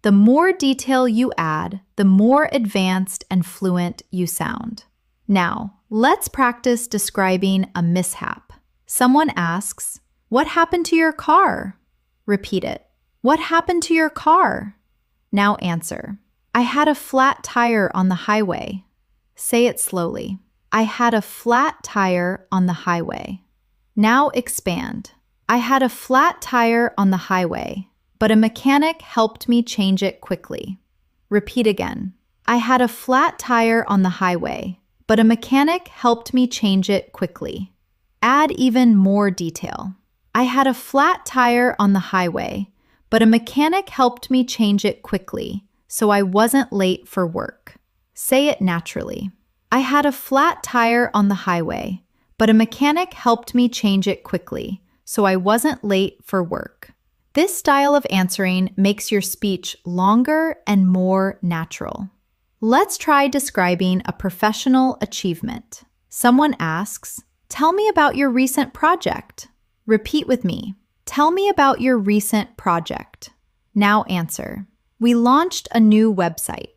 A: The more detail you add, the more advanced and fluent you sound. Now, let's practice describing a mishap. Someone asks, "What happened to your car?" Repeat it. What happened to your car? Now answer. I had a flat tire on the highway. Say it slowly. I had a flat tire on the highway. Now expand. I had a flat tire on the highway, but a mechanic helped me change it quickly. Repeat again. I had a flat tire on the highway, but a mechanic helped me change it quickly. Add even more detail. I had a flat tire on the highway, but a mechanic helped me change it quickly, so I wasn't late for work. Say it naturally. I had a flat tire on the highway, but a mechanic helped me change it quickly, so I wasn't late for work. This style of answering makes your speech longer and more natural. Let's try describing a professional achievement. Someone asks, "Tell me about your recent project." Repeat with me. Tell me about your recent project. Now answer. We launched a new website.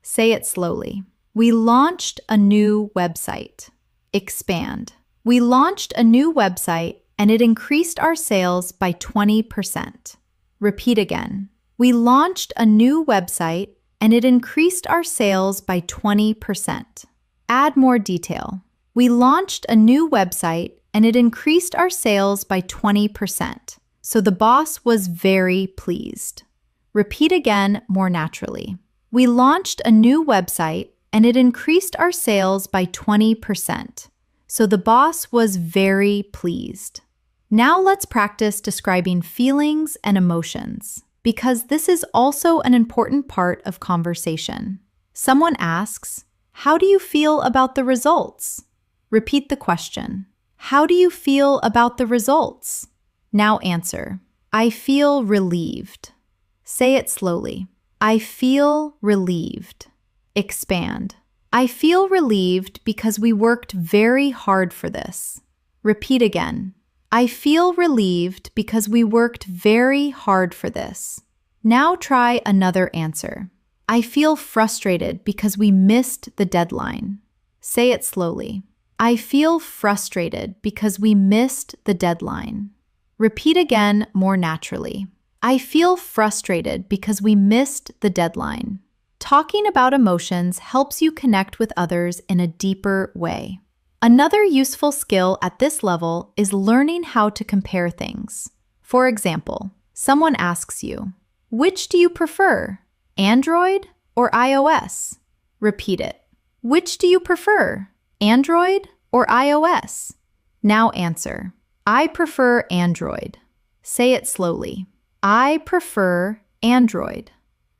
A: Say it slowly. We launched a new website. Expand. We launched a new website and it increased our sales by 20%. Repeat again. We launched a new website and it increased our sales by 20%. Add more detail. We launched a new website and it increased our sales by 20%, so the boss was very pleased. Repeat again more naturally. We launched a new website and it increased our sales by 20%, so the boss was very pleased. Now let's practice describing feelings and emotions, because this is also an important part of conversation. Someone asks, "How do you feel about the results?" Repeat the question. How do you feel about the results? Now answer. I feel relieved. Say it slowly. I feel relieved. Expand. I feel relieved because we worked very hard for this. Repeat again. I feel relieved because we worked very hard for this. Now try another answer. I feel frustrated because we missed the deadline. Say it slowly. I feel frustrated because we missed the deadline. Repeat again more naturally. I feel frustrated because we missed the deadline. Talking about emotions helps you connect with others in a deeper way. Another useful skill at this level is learning how to compare things. For example, someone asks you, "Which do you prefer, Android or iOS?" Repeat it. Which do you prefer, Android or iOS? Now answer. I prefer Android. Say it slowly. I prefer Android.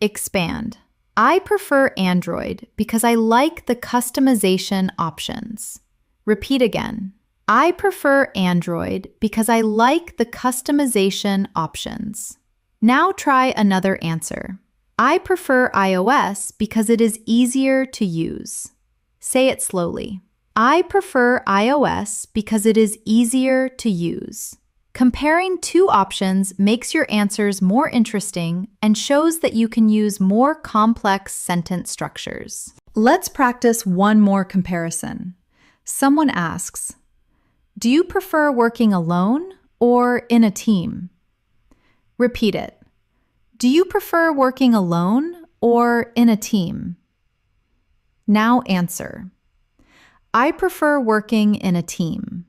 A: Expand. I prefer Android because I like the customization options. Repeat again. I prefer Android because I like the customization options. Now try another answer. I prefer iOS because it is easier to use. Say it slowly. I prefer iOS because it is easier to use. Comparing two options makes your answers more interesting and shows that you can use more complex sentence structures. Let's practice one more comparison. Someone asks, do you prefer working alone or in a team? Repeat it. Do you prefer working alone or in a team? Now answer. I prefer working in a team.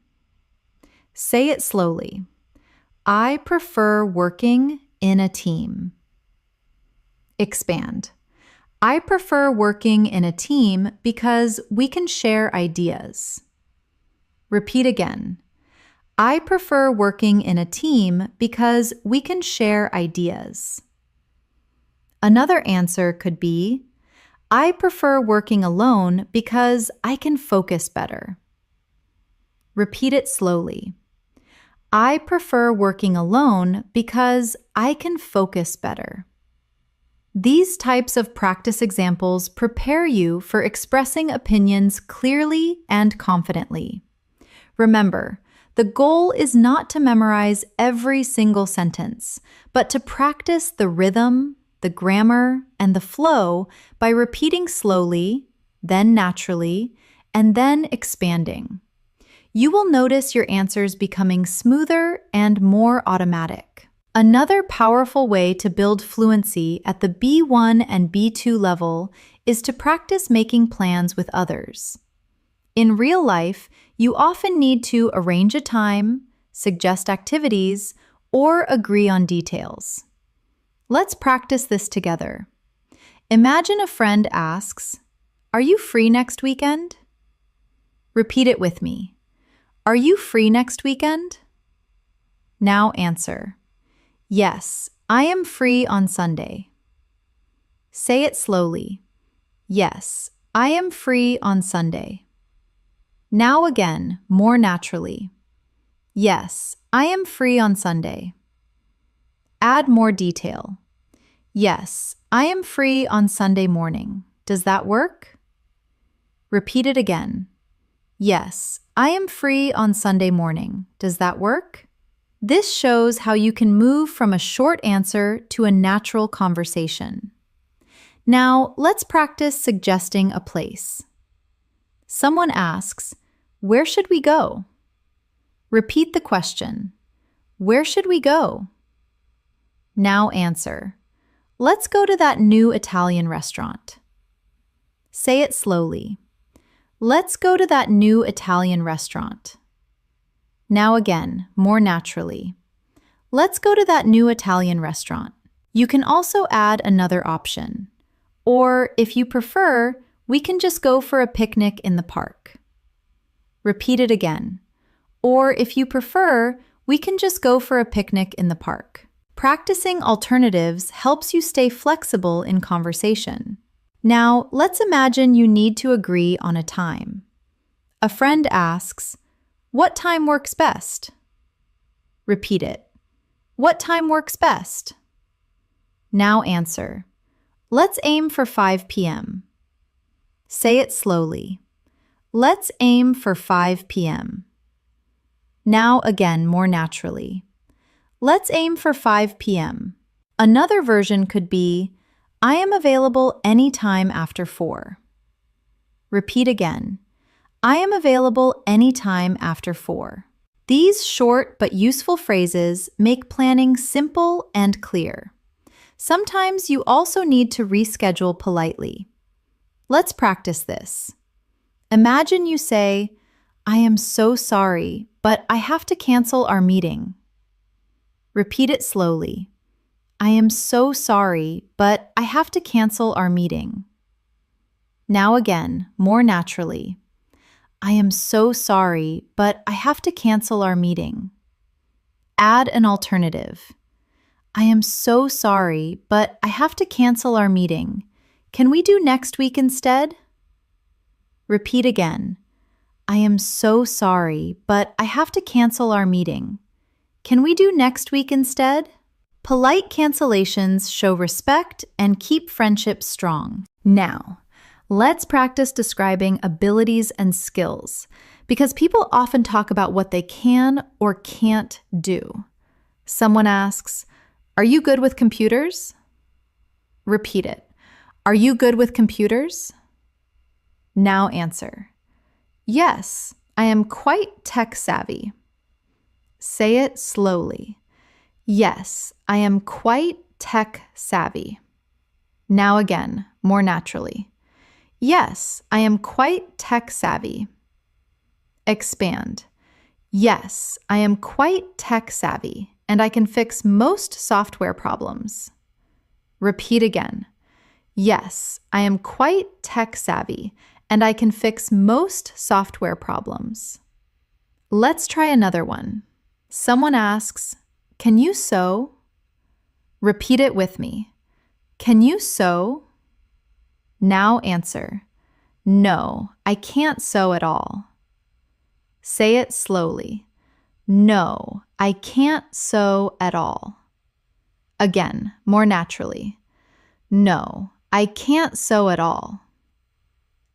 A: Say it slowly. I prefer working in a team. Expand. I prefer working in a team because we can share ideas. Repeat again. I prefer working in a team because we can share ideas. Another answer could be, I prefer working alone because I can focus better. Repeat it slowly. I prefer working alone because I can focus better. These types of practice examples prepare you for expressing opinions clearly and confidently. Remember, the goal is not to memorize every single sentence, but to practice the rhythm, the grammar, and the flow by repeating slowly, then naturally, and then expanding. You will notice your answers becoming smoother and more automatic. Another powerful way to build fluency at the B1 and B2 level is to practice making plans with others. In real life, you often need to arrange a time, suggest activities, or agree on details. Let's practice this together. Imagine a friend asks, "Are you free next weekend?" Repeat it with me. Are you free next weekend? Now answer. Yes, I am free on Sunday. Say it slowly. Yes, I am free on Sunday. Now again, more naturally. Yes, I am free on Sunday. Add more detail. Yes, I am free on Sunday morning. Does that work? Repeat it again. Yes, I am free on Sunday morning. Does that work? This shows how you can move from a short answer to a natural conversation. Now, let's practice suggesting a place. Someone asks, "Where should we go?" Repeat the question. Where should we go? Now answer. Let's go to that new Italian restaurant. Say it slowly. Let's go to that new Italian restaurant. Now again, more naturally. Let's go to that new Italian restaurant. You can also add another option. Or, if you prefer, we can just go for a picnic in the park. Repeat it again. Or, if you prefer, we can just go for a picnic in the park. Practicing alternatives helps you stay flexible in conversation. Now, let's imagine you need to agree on a time. A friend asks, "What time works best?" Repeat it. What time works best? Now answer. Let's aim for 5 p.m. Say it slowly. Let's aim for 5 p.m. Now again, more naturally. Let's aim for 5 p.m. Another version could be, I am available anytime after 4. Repeat again. I am available anytime after 4. These short but useful phrases make planning simple and clear. Sometimes you also need to reschedule politely. Let's practice this. Imagine you say, "I am so sorry, but I have to cancel our meeting." Repeat it slowly. I am so sorry, but I have to cancel our meeting. Now again, more naturally. I am so sorry, but I have to cancel our meeting. Add an alternative. I am so sorry, but I have to cancel our meeting. Can we do next week instead? Repeat again. I am so sorry, but I have to cancel our meeting. Can we do next week instead? Polite cancellations show respect and keep friendships strong. Now, let's practice describing abilities and skills, because people often talk about what they can or can't do. Someone asks, "Are you good with computers?" Repeat it. Are you good with computers? Now answer. Yes, I am quite tech savvy. Say it slowly. Yes, I am quite tech savvy. Now again, more naturally. Yes, I am quite tech savvy. Expand. Yes, I am quite tech savvy, and I can fix most software problems. Repeat again. Yes, I am quite tech savvy, and I can fix most software problems. Let's try another one. Someone asks, "Can you sew?" Repeat it with me. Can you sew? Now answer. No, I can't sew at all. Say it slowly. No, I can't sew at all. Again, more naturally. No, I can't sew at all.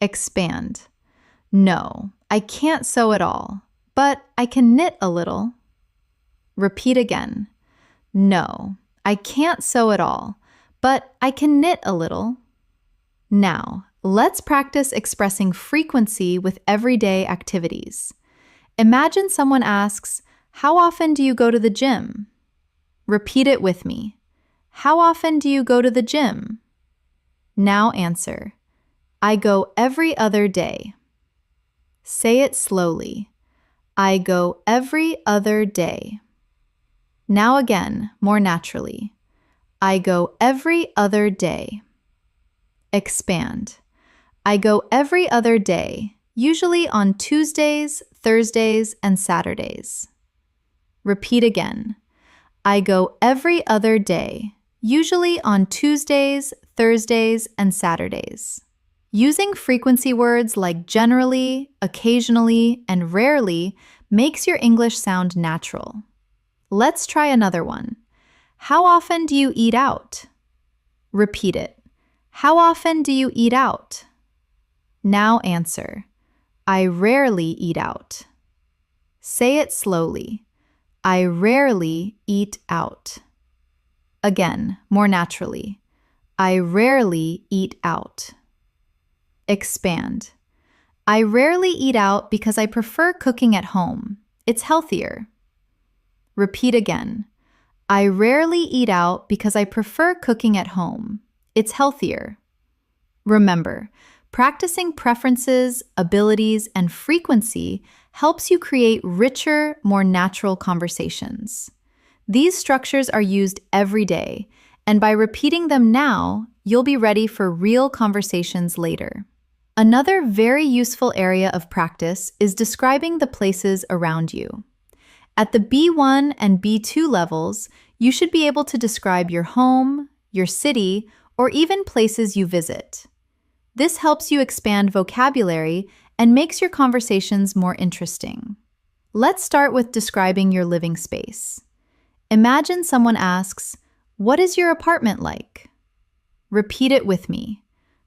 A: Expand. No, I can't sew at all, but I can knit a little. Repeat again. No, I can't sew at all, but I can knit a little. Now, let's practice expressing frequency with everyday activities. Imagine someone asks, "How often do you go to the gym?" Repeat it with me. How often do you go to the gym? Now answer. I go every other day. Say it slowly. I go every other day. Now again, more naturally. I go every other day. Expand. I go every other day, usually on Tuesdays, Thursdays, and Saturdays. Repeat again. I go every other day, usually on Tuesdays, Thursdays, and Saturdays. Using frequency words like generally, occasionally, and rarely makes your English sound natural. Let's try another one. How often do you eat out? Repeat it. How often do you eat out? Now answer. I rarely eat out. Say it slowly. I rarely eat out. Again, more naturally. I rarely eat out. Expand. I rarely eat out because I prefer cooking at home. It's healthier. Repeat again. I rarely eat out because I prefer cooking at home. It's healthier. Remember, practicing preferences, abilities, and frequency helps you create richer, more natural conversations. These structures are used every day, and by repeating them now, you'll be ready for real conversations later. Another very useful area of practice is describing the places around you. At the B1 and B2 levels, you should be able to describe your home, your city, or even places you visit. This helps you expand vocabulary and makes your conversations more interesting. Let's start with describing your living space. Imagine someone asks, "What is your apartment like?" Repeat it with me.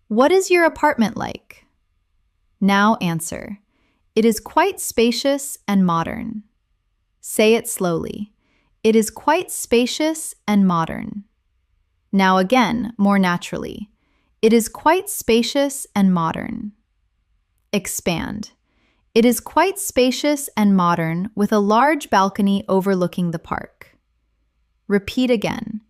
A: What is your apartment like? Now answer. It is quite spacious and modern. Say it slowly. It is quite spacious and modern. Now again, more naturally. It is quite spacious and modern. Expand. It is quite spacious and modern with a large balcony overlooking the park. Repeat again.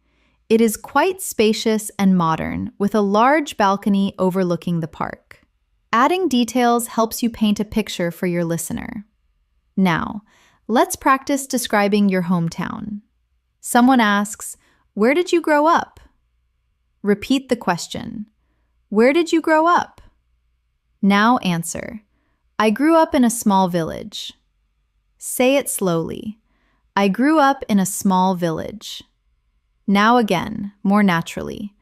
A: It is quite spacious and modern with a large balcony overlooking the park. Adding details helps you paint a picture for your listener. Now, let's practice describing your hometown. Someone asks, "Where did you grow up?" Repeat the question. Where did you grow up? Now answer. I grew up in a small village. Say it slowly. I grew up in a small village. Now again, more naturally.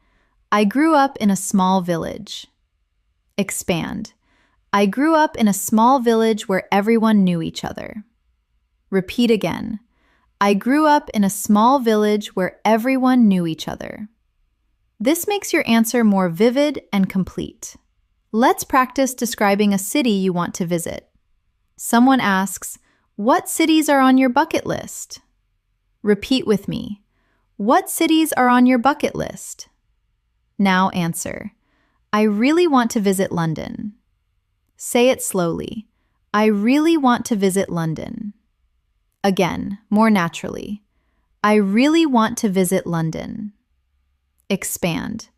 A: I grew up in a small village. Expand. I grew up in a small village where everyone knew each other. Repeat again. I grew up in a small village where everyone knew each other. This makes your answer more vivid and complete. Let's practice describing a city you want to visit. Someone asks, "What cities are on your bucket list?" Repeat with me. What cities are on your bucket list? Now answer. I really want to visit London. Say it slowly. I really want to visit London. Again, more naturally. I really want to visit London. Expand.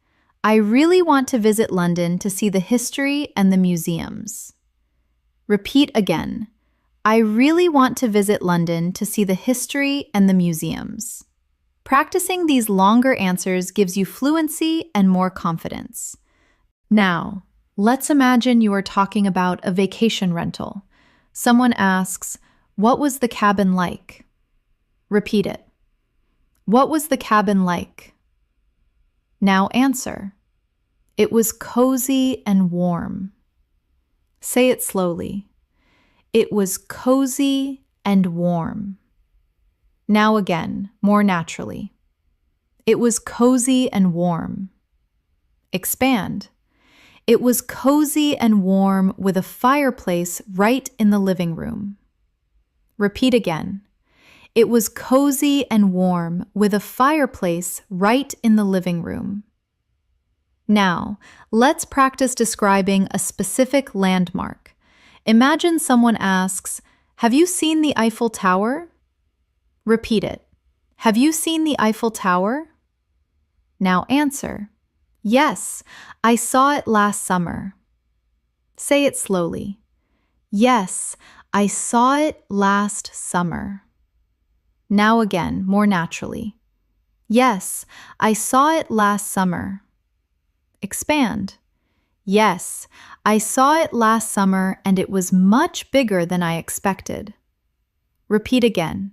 A: I really want to visit London to see the history and the museums. Repeat again. I really want to visit London to see the history and the museums. Practicing these longer answers gives you fluency and more confidence. Now, let's imagine you are talking about a vacation rental. Someone asks, "What was the cabin like?" Repeat it. What was the cabin like? Now answer. It was cozy and warm. Say it slowly. It was cozy and warm. Now again, more naturally. It was cozy and warm. Expand. It was cozy and warm with a fireplace right in the living room. Repeat again. It was cozy and warm with a fireplace right in the living room. Now, let's practice describing a specific landmark. Imagine someone asks, "Have you seen the Eiffel Tower?" Repeat it. Have you seen the Eiffel Tower? Now answer. Yes, I saw it last summer. Say it slowly. Yes, I saw it last summer. Now again, more naturally. Yes, I saw it last summer. Expand. Yes, I saw it last summer and it was much bigger than I expected. Repeat again.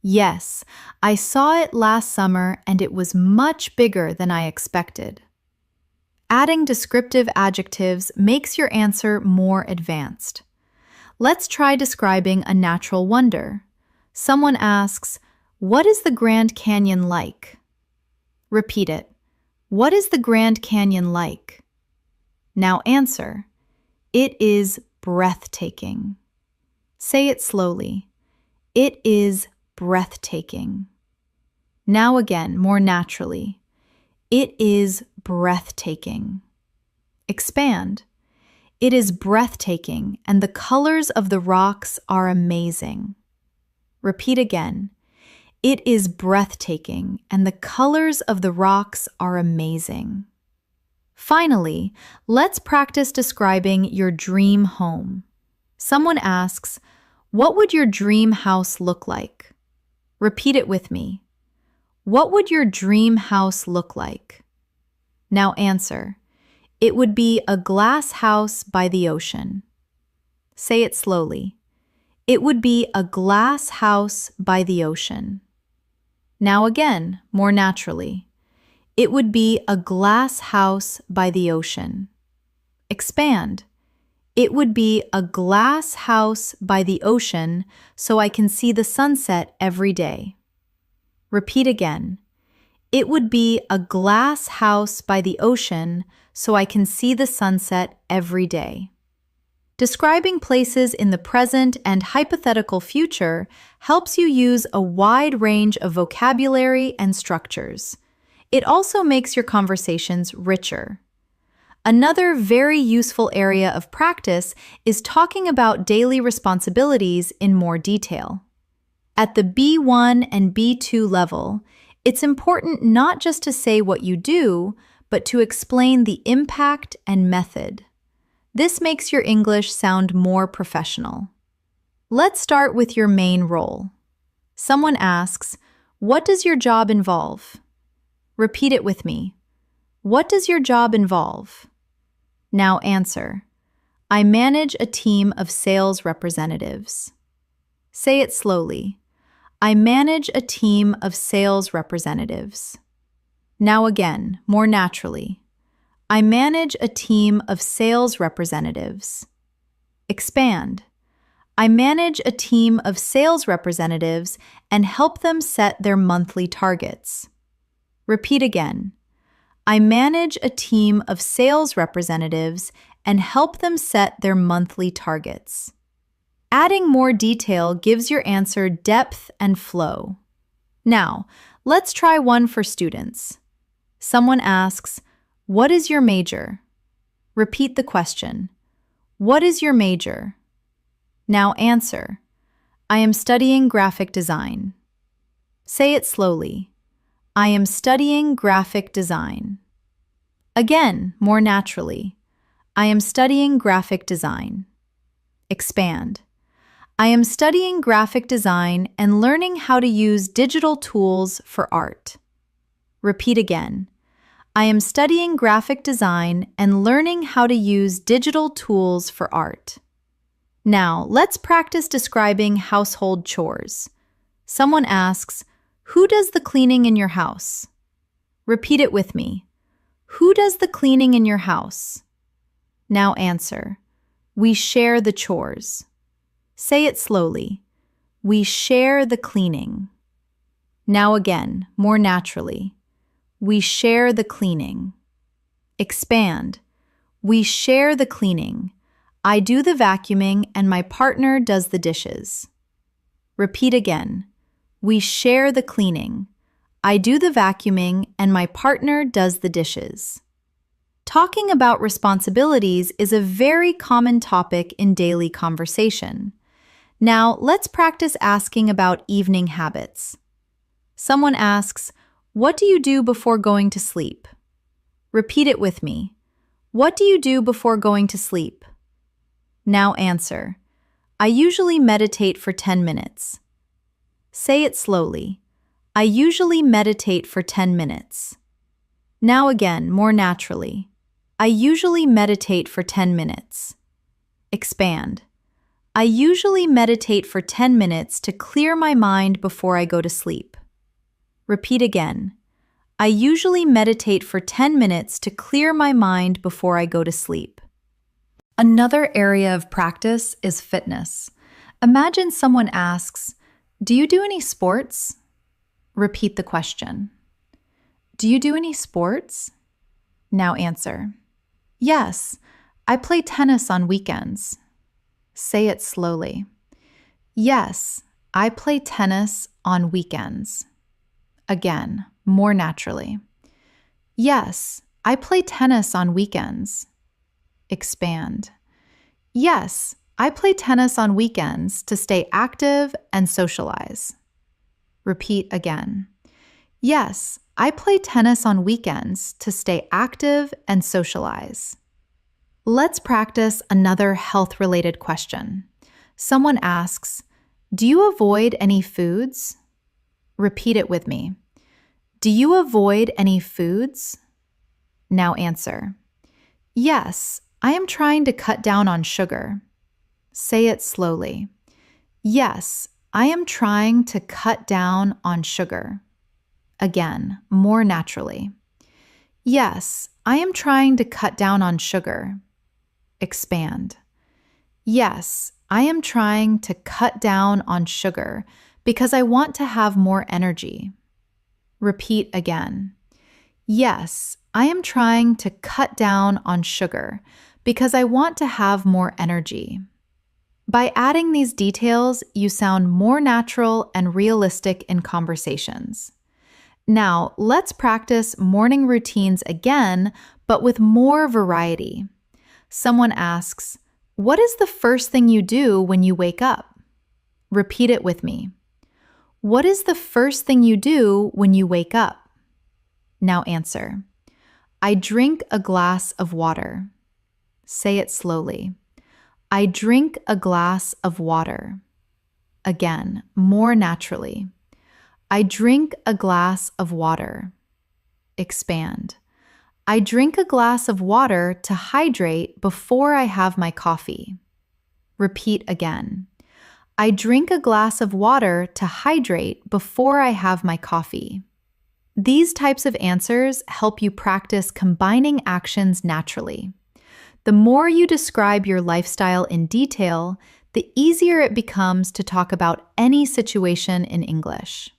A: Yes, I saw it last summer and it was much bigger than I expected. Adding descriptive adjectives makes your answer more advanced. Let's try describing a natural wonder. Someone asks, "What is the Grand Canyon like?" Repeat it. What is the Grand Canyon like? Now answer. It is breathtaking. Say it slowly. It is breathtaking. Now again, more naturally. It is breathtaking. Expand. It is breathtaking, and the colors of the rocks are amazing. Repeat again. It is breathtaking, and the colors of the rocks are amazing. Finally, let's practice describing your dream home. Someone asks, "What would your dream house look like?" Repeat it with me. What would your dream house look like? Now answer. It would be a glass house by the ocean. Say it slowly. It would be a glass house by the ocean. Now again, more naturally. It would be a glass house by the ocean. Expand. It would be a glass house by the ocean so I can see the sunset every day. Repeat again. It would be a glass house by the ocean so I can see the sunset every day. Describing places in the present and hypothetical future helps you use a wide range of vocabulary and structures. It also makes your conversations richer. Another very useful area of practice is talking about daily responsibilities in more detail. At the B1 and B2 level, it's important not just to say what you do, but to explain the impact and method. This makes your English sound more professional. Let's start with your main role. Someone asks, "What does your job involve?" Repeat it with me. What does your job involve? Now answer. I manage a team of sales representatives. Say it slowly. I manage a team of sales representatives. Now again, more naturally. I manage a team of sales representatives. Expand. I manage a team of sales representatives and help them set their monthly targets. Repeat again. I manage a team of sales representatives and help them set their monthly targets. Adding more detail gives your answer depth and flow. Now, let's try one for students. Someone asks, "What is your major?" Repeat the question. What is your major? Now answer. I am studying graphic design. Say it slowly. I am studying graphic design. Again, more naturally. I am studying graphic design. Expand. I am studying graphic design and learning how to use digital tools for art. Repeat again. I am studying graphic design and learning how to use digital tools for art. Now, let's practice describing household chores. Someone asks, "Who does the cleaning in your house?" Repeat it with me. Who does the cleaning in your house? Now answer. We share the chores. Say it slowly. We share the cleaning. Now again, more naturally. We share the cleaning. Expand. We share the cleaning. I do the vacuuming and my partner does the dishes. Repeat again. We share the cleaning. I do the vacuuming and my partner does the dishes. Talking about responsibilities is a very common topic in daily conversation. Now, let's practice asking about evening habits. Someone asks, "What do you do before going to sleep?" Repeat it with me. What do you do before going to sleep? Now answer. I usually meditate for 10 minutes. Say it slowly. I usually meditate for 10 minutes. Now again, more naturally. I usually meditate for 10 minutes. Expand. I usually meditate for 10 minutes to clear my mind before I go to sleep. Repeat again. I usually meditate for 10 minutes to clear my mind before I go to sleep. Another area of practice is fitness. Imagine someone asks, "Do you do any sports?" Repeat the question. Do you do any sports? Now answer. Yes, I play tennis on weekends. Say it slowly. Yes, I play tennis on weekends. Again, more naturally. Yes, I play tennis on weekends. Expand. Yes, I play tennis on weekends to stay active and socialize. Repeat again. Yes, I play tennis on weekends to stay active and socialize. Let's practice another health-related question. Someone asks, "Do you avoid any foods?" Repeat it with me. Do you avoid any foods? Now answer. Yes, I am trying to cut down on sugar. Say it slowly. Yes, I am trying to cut down on sugar. Again, more naturally. Yes, I am trying to cut down on sugar. Expand. Yes, I am trying to cut down on sugar because I want to have more energy. Repeat again. Yes, I am trying to cut down on sugar because I want to have more energy. By adding these details, you sound more natural and realistic in conversations. Now, let's practice morning routines again, but with more variety. Someone asks, "What is the first thing you do when you wake up?" Repeat it with me. What is the first thing you do when you wake up? Now answer. I drink a glass of water. Say it slowly. I drink a glass of water. Again, more naturally. I drink a glass of water. Expand. I drink a glass of water to hydrate before I have my coffee. Repeat again. I drink a glass of water to hydrate before I have my coffee. These types of answers help you practice combining actions naturally. The more you describe your lifestyle in detail, the easier it becomes to talk about any situation in English.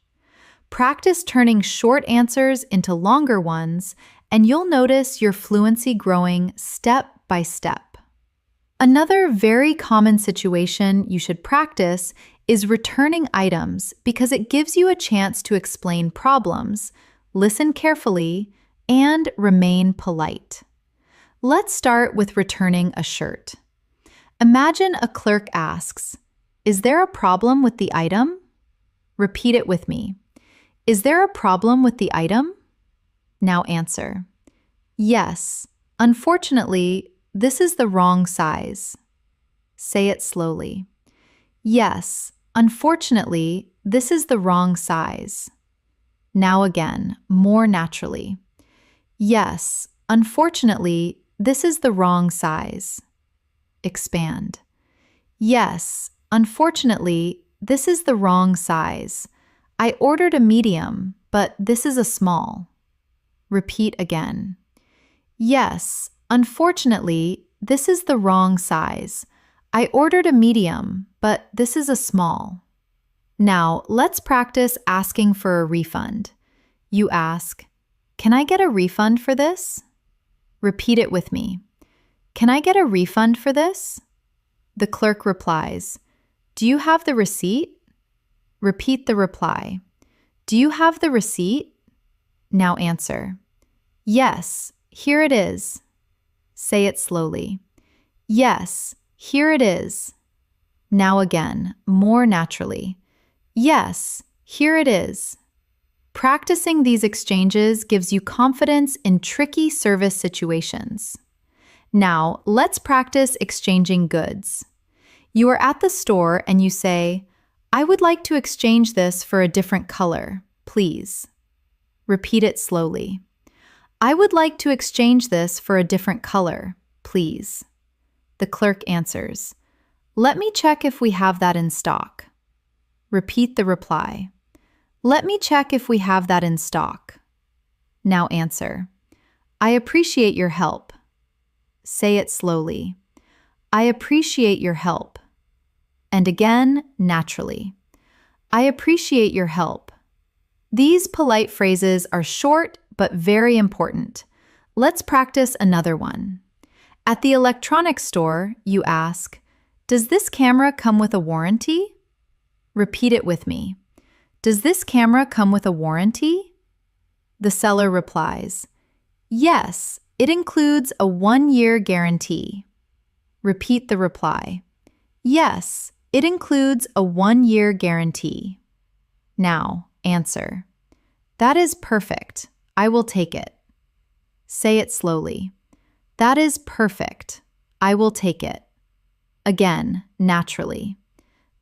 A: Practice turning short answers into longer ones, and you'll notice your fluency growing step by step. Another very common situation you should practice is returning items because it gives you a chance to explain problems, listen carefully, and remain polite. Let's start with returning a shirt. Imagine a clerk asks, "Is there a problem with the item?" Repeat it with me. Is there a problem with the item? Now answer. Yes, unfortunately, this is the wrong size. Say it slowly. Yes, unfortunately, this is the wrong size. Now again, more naturally. Yes, unfortunately, this is the wrong size. Expand. Yes, unfortunately, this is the wrong size. I ordered a medium, but this is a small. Repeat again. Yes, unfortunately, this is the wrong size. I ordered a medium, but this is a small. Now, let's practice asking for a refund. You ask, "Can I get a refund for this?" Repeat it with me. Can I get a refund for this? The clerk replies, "Do you have the receipt?" Repeat the reply. Do you have the receipt? Now answer. Yes, here it is. Say it slowly. Yes, here it is. Now again, more naturally. Yes, here it is. Practicing these exchanges gives you confidence in tricky service situations. Now, let's practice exchanging goods. You are at the store and you say, "I would like to exchange this for a different color, please." Repeat it slowly. I would like to exchange this for a different color, please. The clerk answers, "Let me check if we have that in stock." Repeat the reply. Let me check if we have that in stock. Now answer. I appreciate your help. Say it slowly. I appreciate your help. And again, naturally. I appreciate your help. These polite phrases are short but very important. Let's practice another one. At the electronics store, you ask, "Does this camera come with a warranty?" Repeat it with me. Does this camera come with a warranty? The seller replies, "Yes, it includes a 1-year guarantee." Repeat the reply. Yes, it includes a 1-year guarantee. Now, answer. That is perfect. I will take it. Say it slowly. That is perfect. I will take it. Again, naturally.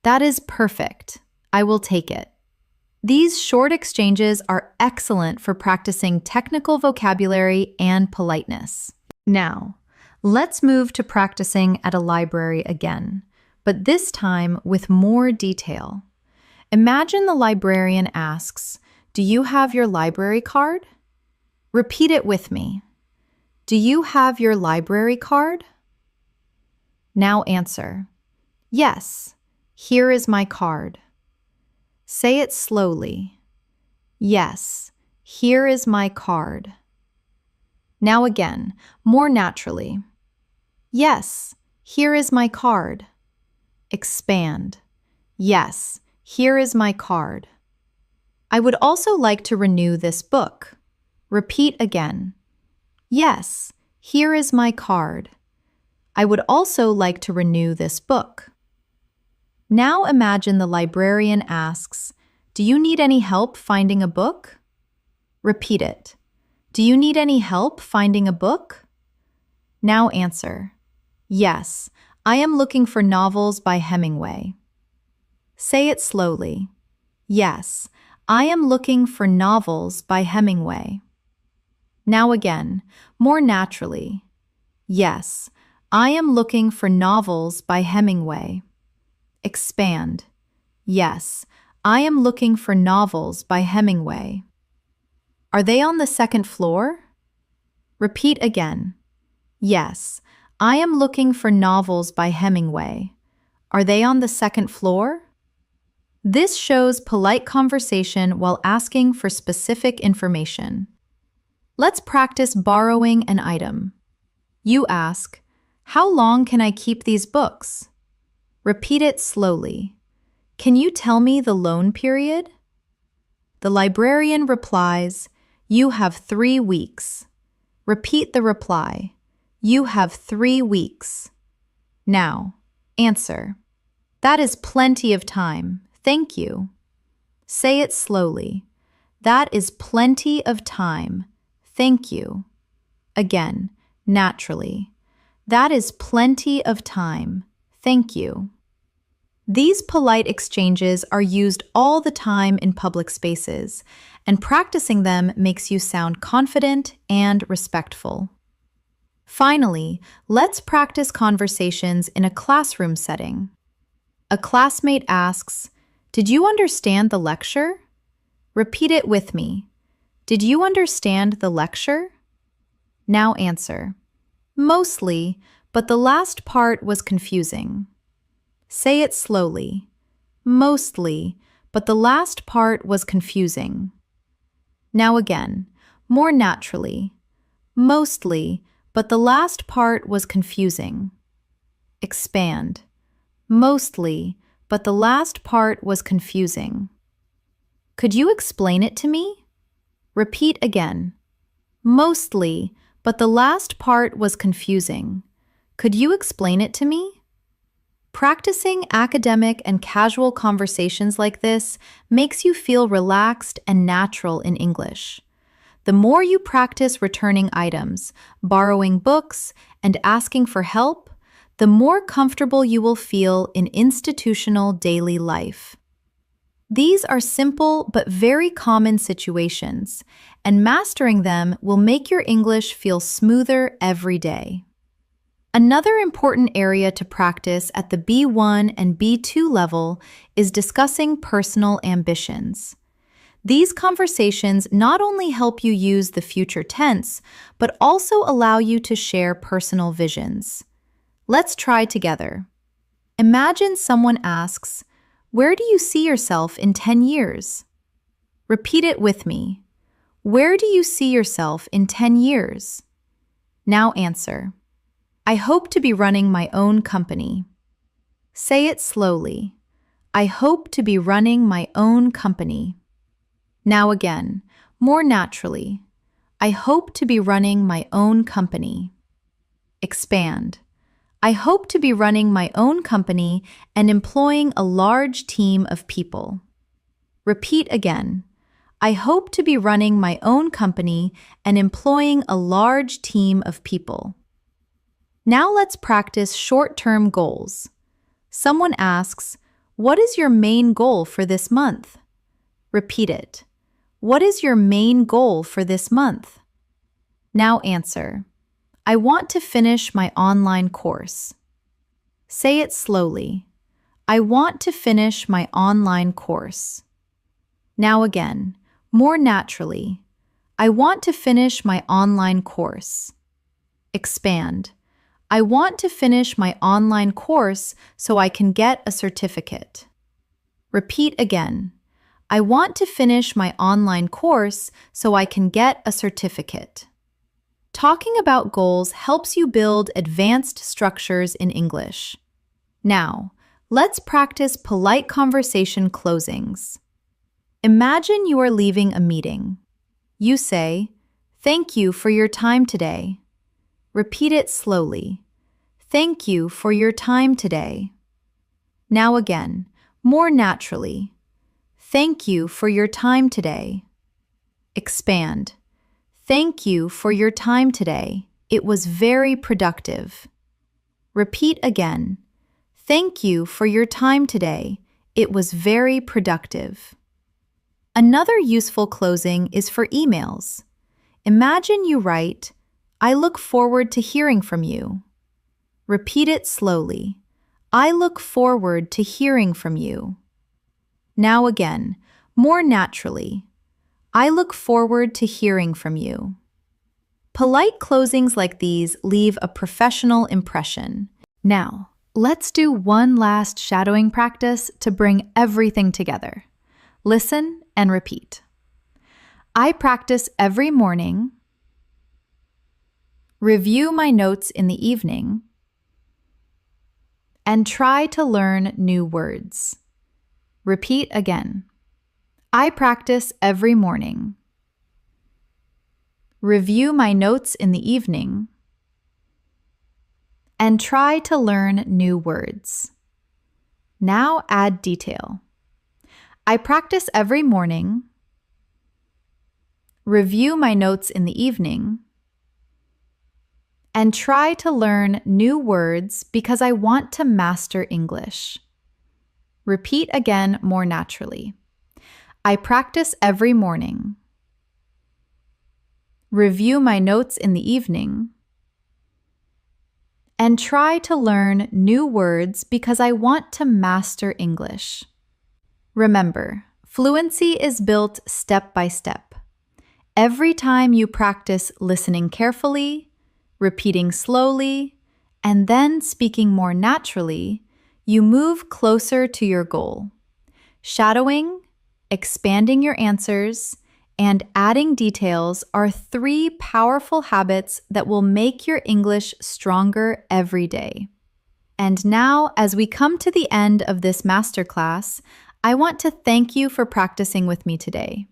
A: That is perfect. I will take it. These short exchanges are excellent for practicing technical vocabulary and politeness. Now, let's move to practicing at a library again, but this time with more detail. Imagine the librarian asks, "Do you have your library card?" Repeat it with me. Do you have your library card? Now answer. Yes, here is my card. Say it slowly. Yes, here is my card. Now again, more naturally. Yes, here is my card. Expand. Yes, here is my card. I would also like to renew this book. Repeat again. Yes, here is my card. I would also like to renew this book. Now imagine the librarian asks, "Do you need any help finding a book?" Repeat it. Do you need any help finding a book? Now answer. Yes, I am looking for novels by Hemingway. Say it slowly. Yes, I am looking for novels by Hemingway. Now again, more naturally. Yes, I am looking for novels by Hemingway. Expand. Yes, I am looking for novels by Hemingway. Are they on the second floor? Repeat again. Yes, I am looking for novels by Hemingway. Are they on the second floor? This shows polite conversation while asking for specific information. Let's practice borrowing an item. You ask, "How long can I keep these books?" Repeat it slowly. "Can you tell me the loan period?" The librarian replies, "You have 3 weeks." Repeat the reply. "You have 3 weeks." Now, answer. "That is plenty of time. Thank you." Say it slowly. "That is plenty of time. Thank you." Again, naturally. "That is plenty of time. Thank you." These polite exchanges are used all the time in public spaces, and practicing them makes you sound confident and respectful. Finally, let's practice conversations in a classroom setting. A classmate asks, "Did you understand the lecture?" Repeat it with me. "Did you understand the lecture?" Now answer. "Mostly, but the last part was confusing." Say it slowly. "Mostly, but the last part was confusing." Now again, more naturally. "Mostly, but the last part was confusing." Expand. "Mostly, but the last part was confusing." Could you explain it to me? Repeat again. "Mostly, but the last part was confusing. Could you explain it to me?" Practicing academic and casual conversations like this makes you feel relaxed and natural in English. The more you practice returning items, borrowing books, and asking for help, the more comfortable you will feel in institutional daily life. These are simple but very common situations, and mastering them will make your English feel smoother every day. Another important area to practice at the B1 and B2 level is discussing personal ambitions. These conversations not only help you use the future tense, but also allow you to share personal visions. Let's try together. Imagine someone asks, "Where do you see yourself in 10 years?" Repeat it with me. Where do you see yourself in 10 years? Now answer. "I hope to be running my own company." Say it slowly. "I hope to be running my own company." Now again, more naturally. "I hope to be running my own company." Expand. "I hope to be running my own company and employing a large team of people." Repeat again. "I hope to be running my own company and employing a large team of people." Now let's practice short-term goals. Someone asks, "What is your main goal for this month?" Repeat it. What is your main goal for this month? Now answer. "I want to finish my online course." Say it slowly. "I want to finish my online course." Now again, more naturally. "I want to finish my online course." Expand. "I want to finish my online course so I can get a certificate." Repeat again. "I want to finish my online course so I can get a certificate." Talking about goals helps you build advanced structures in English. Now, let's practice polite conversation closings. Imagine you are leaving a meeting. You say, "Thank you for your time today." Repeat it slowly. "Thank you for your time today." Now again, more naturally. "Thank you for your time today." Expand. "Thank you for your time today. It was very productive." Repeat again. "Thank you for your time today. It was very productive." Another useful closing is for emails. Imagine you write, "I look forward to hearing from you." Repeat it slowly. I look forward to hearing from you. Now again, more naturally. I look forward to hearing from you. Polite closings like these leave a professional impression. Now, let's do one last shadowing practice to bring everything together. Listen and repeat. I practice every morning. Review my notes in the evening. And try to learn new words. Repeat again. I practice every morning. Review my notes in the evening. And try to learn new words. Now add detail. I practice every morning. Review my notes in the evening. And try to learn new words because I want to master English. Repeat again more naturally. I practice every morning. Review my notes in the evening. And try to learn new words because I want to master English. Remember, fluency is built step by step. Every time you practice listening carefully, repeating slowly, and then speaking more naturally, you move closer to your goal. Shadowing, expanding your answers, and adding details are 3 powerful habits that will make your English stronger every day. And now, as we come to the end of this masterclass, I want to thank you for practicing with me today.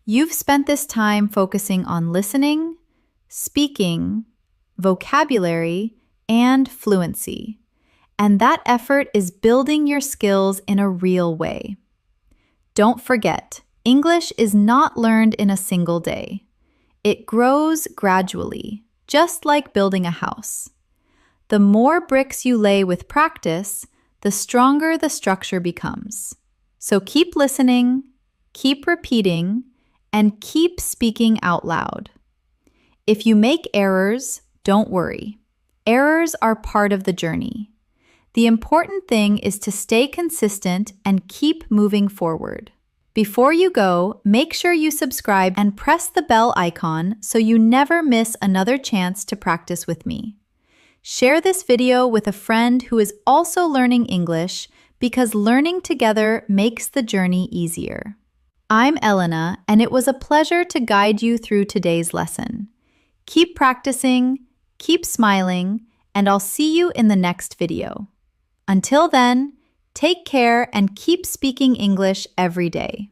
A: You've spent this time focusing on listening, speaking, vocabulary, and fluency. And that effort is building your skills in a real way. Don't forget, English is not learned in a single day. It grows gradually, just like building a house. The more bricks you lay with practice, the stronger the structure becomes. So keep listening, keep repeating, and keep speaking out loud. If you make errors, don't worry. Errors are part of the journey. The important thing is to stay consistent and keep moving forward. Before you go, make sure you subscribe and press the bell icon so you never miss another chance to practice with me. Share this video with a friend who is also learning English because learning together makes the journey easier. I'm Elena, and it was a pleasure to guide you through today's lesson. Keep practicing, keep smiling, and I'll see you in the next video. Until then, take care and keep speaking English every day.